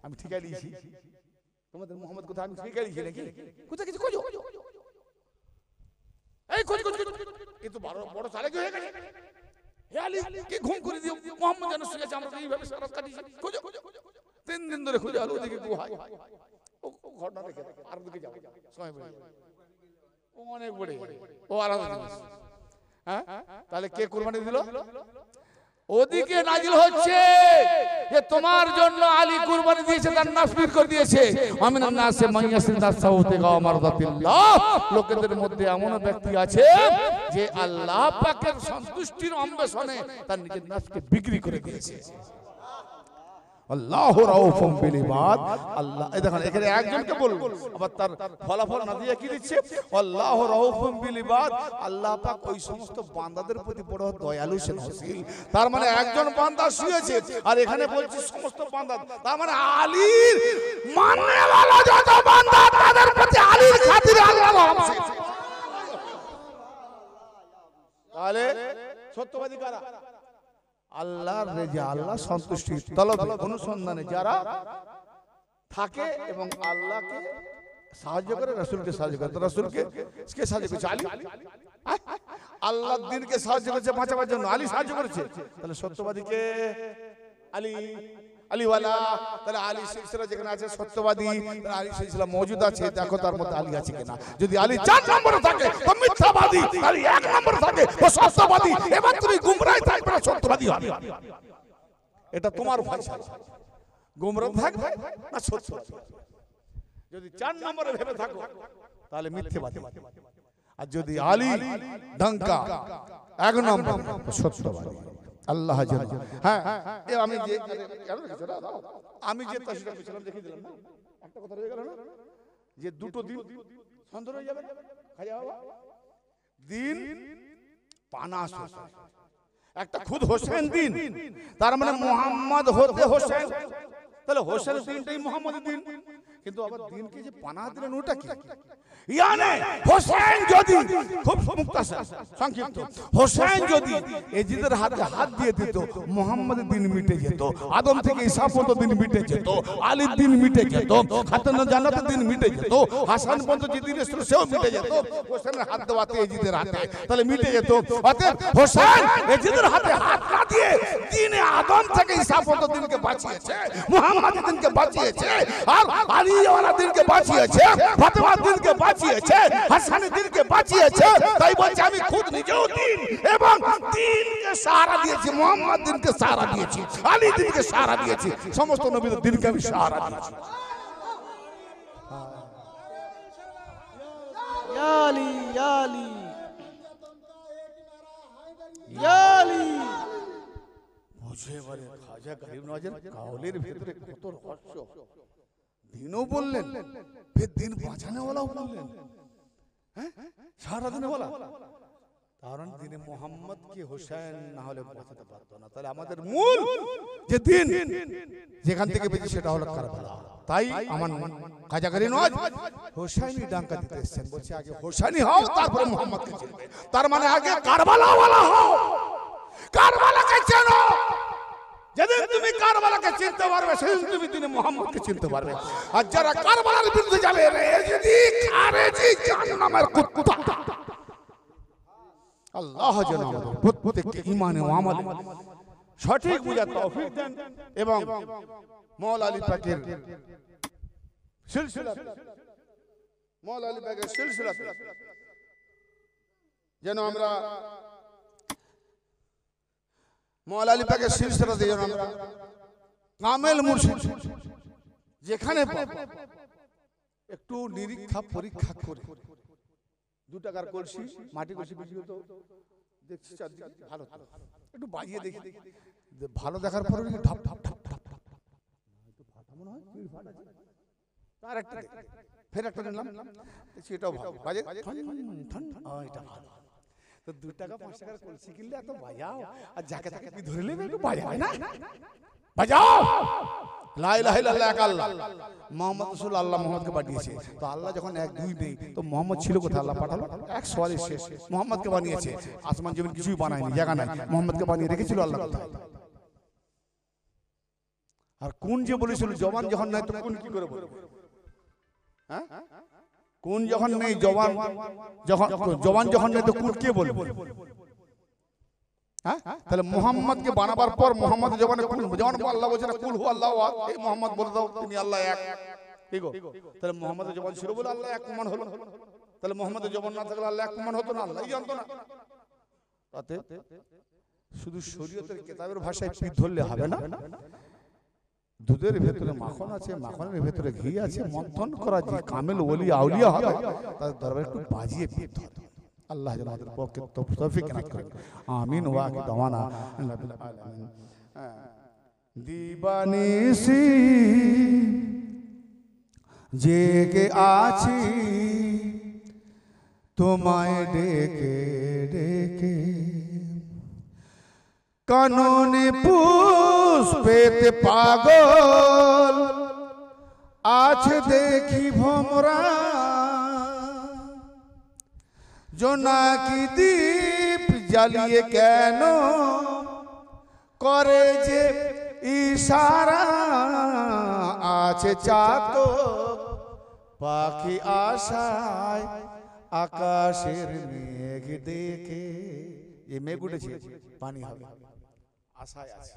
আমি ঠিকাই দিয়েছি তোমাদের, মুহাম্মদ কোথায়? আমি ঠিকাই দিয়েছি নাকি? কোথায় কিছু খোঁজো, এই খোঁজ খোঁজ, এ তো বড় চালাকি হয়ে গেছে। হে আলী, কি ঘুম করে দিও, মুহাম্মদ যেন শুয়ে আছে, আমরা এইভাবে সারা কাটিয়েছি, খোঁজো। 3 দিন ধরে খুঁজে আলো, ওদিকে গুহায়, ও ঘটনা দেখে আর ওদিকে যাও, সময় বেরিয়ে ও অনেক বড়, ও আলাদা জিনিস। হ্যাঁ, তাহলে কে কুরবানি দিল? ওদিকে নাজিল হচ্ছে যে তোমার জন্য আলী কুরবানি দিয়েছে, তার নাস বের করে দিয়েছে। আমিনান নাসে মাইয়াসিন নাসাউতে গামারদাতিল্লাহ, লোকেদের মধ্যে এমন ব্যক্তি আছে যে আল্লাহ পাকের সন্তুষ্টির অন্বেষণে তার নিজের নাসকে বিক্রি করে দিয়েছে। আল্লাহু রাউফুম বিল ইবাদ। আল্লাহ, এই দেখেন এখানে একজনকে বলবো, আবার তার ফলাফল না দিয়ে কি দিচ্ছে? আল্লাহু রাউফুম বিল ইবাদ। আল্লাহ পাক ওই সমস্ত বান্দাদের প্রতি বড় দয়ালু স্নেহশীল। তার মানে একজন বান্দা শুয়েছে, আর এখানে বলছে সমস্ত বান্দা। তার মানে আলীর মাননেওয়ালা যত বান্দা, তাদের প্রতি আলীর খাতিরে আল্লাহ রহমত। তাহলে সত্যবাদী কারা? আল্লাহর রেজা, আল্লাহ সন্তুষ্টি তলবে অনুসন্ধানে যারা থাকে এবং আল্লাহকে সাহায্য করে, রাসূলকে সাহায্য করে। রাসূলকে কে সাহায্য করেছে? আলী। আল্লাহর দ্বীনকে সাহায্য করেছে বাঁচাবার জন্য, আলী সাহায্য করেছে। তাহলে সত্যবাদীকে আলী, আলীওয়ালা। তাহলে আলী সিলসিলা যেখানে আছে সত্যবাদী, আলী সিলসিলা মওজুদ আছে। দেখো তার মধ্যে আলী আছে কিনা। যদি আলী 4 নম্বরে থাকে তো মিথ্যাবাদী, আলী 1 নম্বরে থাকে তো সত্যবাদী। এবার তুমি গুমরায় থাকবে না সত্যবাদী হবে, এটা তোমার ফয়সালা। গুমরাহ থাকবে না সত্যবাদী। যদি 4 নম্বরে ভেবে থাকো তাহলে মিথ্যাবাদী, আর যদি আলী ডঙ্কা 1 নম্বর সত্যবাদী। আল্লাহ জানে। হ্যাঁ, আমি যে তাসবিহটা করেছিলাম দেখিয়ে দিলাম না, একটা কথা রয়ে গেল না, যে দুটো দিন সন্ধ্যা হয়ে যাবে, খাজা বাবা দিন পানাস হোসেন, একটা খুদ হোসেন দিন, তার মানে মোহাম্মদ হতে হোসেন। তাহলে হোসেন দিনটাই মোহাম্মদের দিন, কিন্তু আবার দিনকে যে পানা দিলেন ওটা কি? ইয়ানে হোসেন যদি, খুব মুক্তাসার সংক্ষিপ্ত, হোসেন যদি এজিদের হাতে হাত দিয়ে দিত, মোহাম্মদের দিন মিটে যেত, আদম থেকে ঈসা পর্যন্ত দিন মিটে যেত, আলীর দিন মিটে যেত, খাতুনে জান্নাতের দিন মিটে যেত, হাসান পর্যন্ত যে দিন এসেছিল সেও মিটে যেত হোসেনের হাত দেওয়াতে, এজিদের হাতে, তাহলে মিটে যেত। অতএব হোসেন এজিদের হাতে হাত না দিয়ে দিনে আদম থেকে ঈসা পর্যন্ত দিনকে বাঁচিয়েছে, মুহাম্মাদের দিনকে বাঁচিয়েছে, আর আলীওয়ালা দিনকে বাঁচিয়েছে, ফাতেমার দিনকে বাঁচিয়েছে, হাসানের দিনকে বাঁচিয়েছে। তাই বলছে আমি খুদ নিজেও দিন এবং দিনকে সাহারা দিয়েছি, মুহাম্মদ দিনকে সাহারা দিয়েছি, আলী দিনকে সাহারা দিয়েছি, সমস্ত নবীদের দিনকে আমি সাহারা দিয়েছি। ইয়া আলী, ইয়া আলী, ইয়া আলী। বুঝে বলে খাজা গরিব নওয়াজের কাউলের ভিতরে কত রহস্য। দিনও বললেন, ফের দিন বাঁচানোওয়ালাও বললেন, হ্যাঁ সারা দিনে বলা। কারণ দিনে মোহাম্মদকে হোসেন না হলে বাঁচাতে পারতো না। তাহলে আমাদের মূল যে দিন যেখান থেকে বেঁচে সেটা হলো কারবালা। তাই আমার খাজা গরিব নওয়াজ হোসেনি ডাঙ্কা দিতে এসেছেন, বলছে আগে হোসেনি হও তারপরে মোহাম্মদকে চিনবে। তার মানে আগে কারবালাওয়ালা হও, কারবালাকে চেনো। যেদিন তুমি কারবালাকে চিনতে পারবে সেদিন তুমি দিনে মোহাম্মদকে চিনতে পারবে। আর যারা কারবালার বিরুদ্ধে যাবে যদি খারেজি জাহান্নামের কুত্তা। আল্লাহ যেন আমাদের প্রত্যেককে ঈমানে ও আমলে সঠিক বুঝার তৌফিক দেন এবং মওলা আলী পাকের সিলসিলা, মওলা আলী পাকের সিলসিলা যেন আমরা, মওলা আলী পাকের সিলসিলা দিয়ে যেন আমরা কামেল মুর্শিদ যেখানে একটু নিরীক্ষা পরীক্ষা করে 2 টাকার কলসি মাটি কলসি বিক্রি হতো, দেখছি চারদিকে ভালো, একটু বাজিয়ে দেখি, ভালো দেখার পরে ঢাপ ঢাপ ঢাপ ঢাপ একটু ফাটা মনে হয়, ফাটা আছে, তার একটা ফের একটা নিলাম, সেটাও ভালো বাজে, এটা ভালো। তো 2 টাকা 5 টাকার কলসি কিনলে এত বাজাও, আর যাকে তাকে কি ধরে নেবে একটু বাজাবে না, বাজাও। লা ইলাহা ইল্লাল্লাহ এক আল্লাহ, মুহাম্মদ রাসূল আল্লাহ মুহাম্মদকে পাঠিয়েছে। তো আল্লাহ যখন 1 2 নেই তো মুহাম্মদ ছিল কোথায়? আল্লাহ পাঠালো, এক সওয়ালের শেষ, মুহাম্মদকে বানিয়েছে। আসমান জমিন কিছুই বানায়নি, জায়গা নাই, মুহাম্মদকে বানিয়ে রেখেছিল আল্লাহ কোথায়? আর কোন যে বলেছিল জবান যখন নাই তো কোন কি করে বলবে? হ্যাঁ, কোন যখন নেই, জবান যখন নেই তো কোন কে বলবে? হ্যাঁ, তাহলে মুহাম্মদকে বানাবার পর মুহাম্মদ জবানে কোন, যেমন আল্লাহ বলেছেন কুল হু আল্লাহু আহাদ, এই মুহাম্মদ বলে দাও তিনি আল্লাহ এক, ঠিক গো। তাহলে মুহাম্মদের জবান ছিল বলে আল্লাহ এক প্রমাণ হলো। তাহলে মোহাম্মদের জবান না থাকলে আল্লাহ এক প্রমাণ হতো না, আল্লাহ জানতো না। তাতে শুধু শরীয়তের কিতাবের ভাষায় পিঠ ধরলে হবে না, দুধের ভেতরে মাখন আছে, মাখনের ভেতরে ঘি আছে, মন্থন করা যে কামেল ওলি আউলিয়া হবে তাদের দরবারে একটু বাজিয়ে পিঠ ধরতে। আল্লাহ যেন আমাদের পক্ষে তৌফিক এনায়েত করেন, আমিন ওয়া আখির দাওয়ানা আলহামদুলিল্লাহ আলামিন। দিবানিসি জেগে আছি তোমায় ডেকে ডেকে, কাননে পুষ্পেতে পাগল আছে দেখি ভমরা, জোনাকি দীপ জ্বালিয়ে কেন করে যে ইশারা, আছে চাতক পাখি আশায় আকাশের মেঘ দেখে। এই মেঘ উঠেছে পানি হবে, আশায় আছে,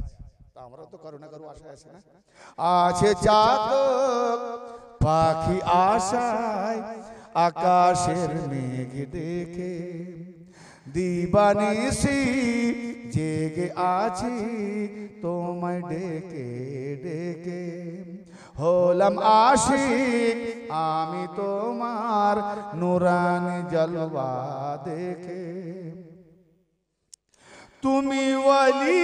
তা আমরা তো কারো না কারো আশায় আছে না। আছে চাতক পাখি আশায় আকাশের মেঘ দেখে, দিবানিসি জেগে আছি তোমায় ডেকে ডেকে, হলাম আশিক আমি তোমার নুরানি জলওয়া দেখে। তুমি ওয়ালি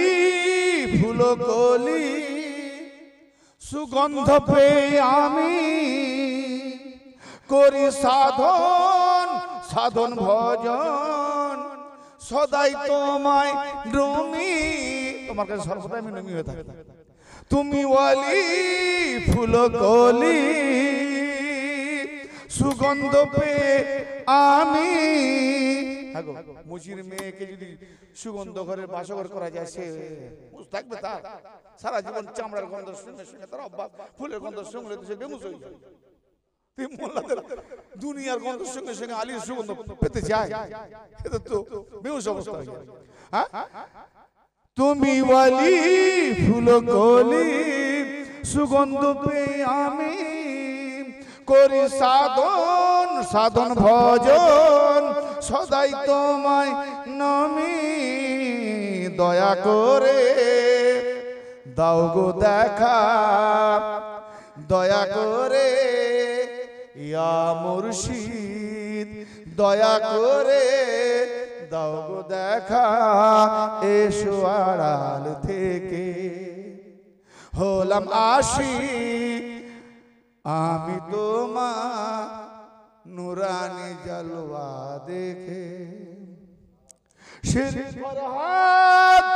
ফুল কলি সুগন্ধ পেয়ে আমি করি সাধন সাধন ভজন, সদাই তোমায় নমি, তোমার কাছে সর্বদাই আমি নমি হয়ে থাকি। তুমি ওয়ালি ফুল কলি সুগন্ধ পেয়ে আমি, মুচির মেয়েকে যদি সুগন্ধ ঘরের বাসঘর করা যায় সে থাকবে, তার সারা জীবন চামড়ার গন্ধ শুনে শুনে তার অভ্যাস, ফুলের গন্ধ শুনলে তো সে বেমুস হয়ে যায়। দুনিয়ার গন্ধের সঙ্গে সঙ্গে আলীর সুগন্ধ পেতে যায়, এটা তো বেহুশ অবস্থা হয়ে যায়। হ্যাঁ, তুমি ওয়ালি ফুল কলি সুগন্ধ পেয়ে আমি করি সাধন সাধন ভজন, সদাই তোমায় নমি, দয়া করে দাও গো দেখা, দয়া করে ইয়া মুর্শিদ, দয়া করে দাও গো দেখা, এসো আড়াল থেকে। হলাম আশিক আমি তোমার নুরানি জলওয়া দেখে। শির ফরহাদ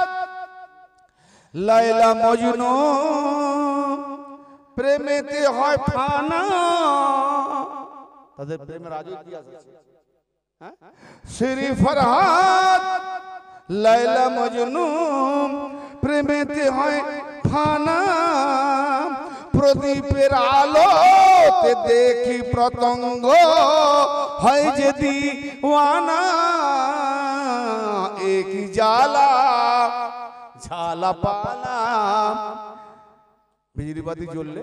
লায়লা মজনু প্রেমেতে হয় ফানা, তাদের প্রেমের আজও ইতিহাস আছে। শির ফরহাদ লায়লা মজনু প্রেমেতে হয় ফানা, প্রদীপের আলোতে দেখি প্রতঙ্গ হয় যে দিওয়ানা, একই জ্বালা ঝালা পালা, বিজলি বাতি জ্বললে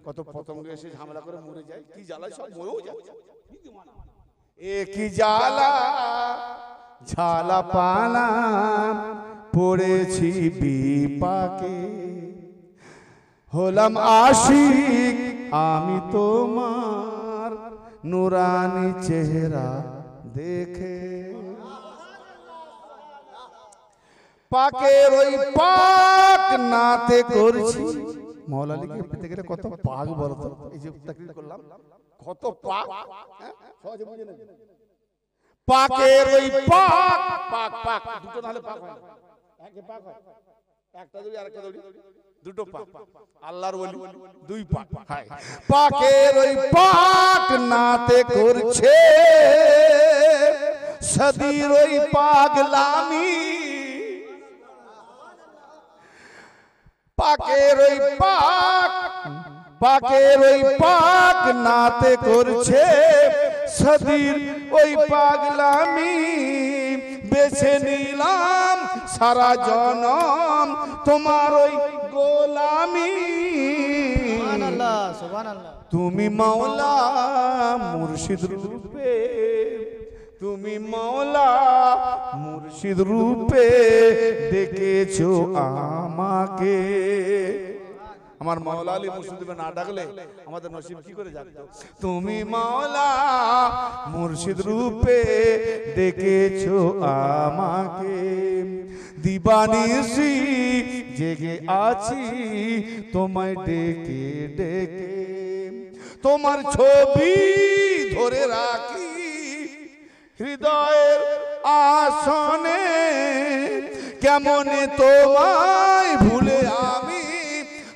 কত পতঙ্গ এসে ঝামেলা করে মরে যায়, কি জ্বালায় সব মরেও যায়। একই জ্বালা ঝালা পালা পড়েছি বিপাকে, হলাম আশিক আমি তোমার নুরানি চেহারা দেখে। পাকের ওই পাক নাতে করছি, মৌলা আলীকে পেতে গেলে কত পাক বলতো, এই যে তাকরীর করলাম কত পাক, সহজে বুঝে নেবেন। পাকের ওই পাক পাক পাক দুটো নালে পাক হয়, একে পাক হয়, একটা দড়ি আরেকটা দড়ি, দুটো পাক, আল্লাহর ওলি দুই পাক। পাকের ওই পাক নাতে করছে সদীর ওই পাগলামি, পাকের ওই পাক পাকের ওই পাক নাতে করছে সদীর ওই পাগলামি, বেছে নিলাম সারা জনম তোমার ওই গোলামি। সুবহানাল্লাহ সুবহানাল্লাহ। তুমি মাওলা মুর্শিদ রূপে তুমি মাওলা মুর্শিদ রূপে ডেকেছো আমাকে। আমার মাওলা আলী মুর্শিদ রূপে না ডাকলে আমাদের নসিব কি করে জাগতো? তুমি মাওলা মুর্শিদ রূপে ডেকেছো আমাকে, দিবানিশি জেগে আছি তোমায় ডেকে ডেকে, তোমার ছবি ধরে রাখি হৃদয়ের আসনে, কেমনে তোমায় ভুলে আমি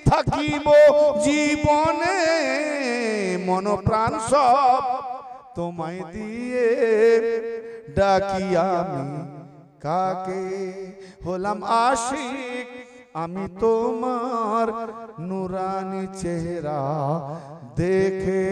থাকিব জীবনে, মন প্রাণ সব তোমায় দিয়ে ডাকি আমি কাকে, হলাম আশিক আমি তোমার নুরানি চেহারা দেখে।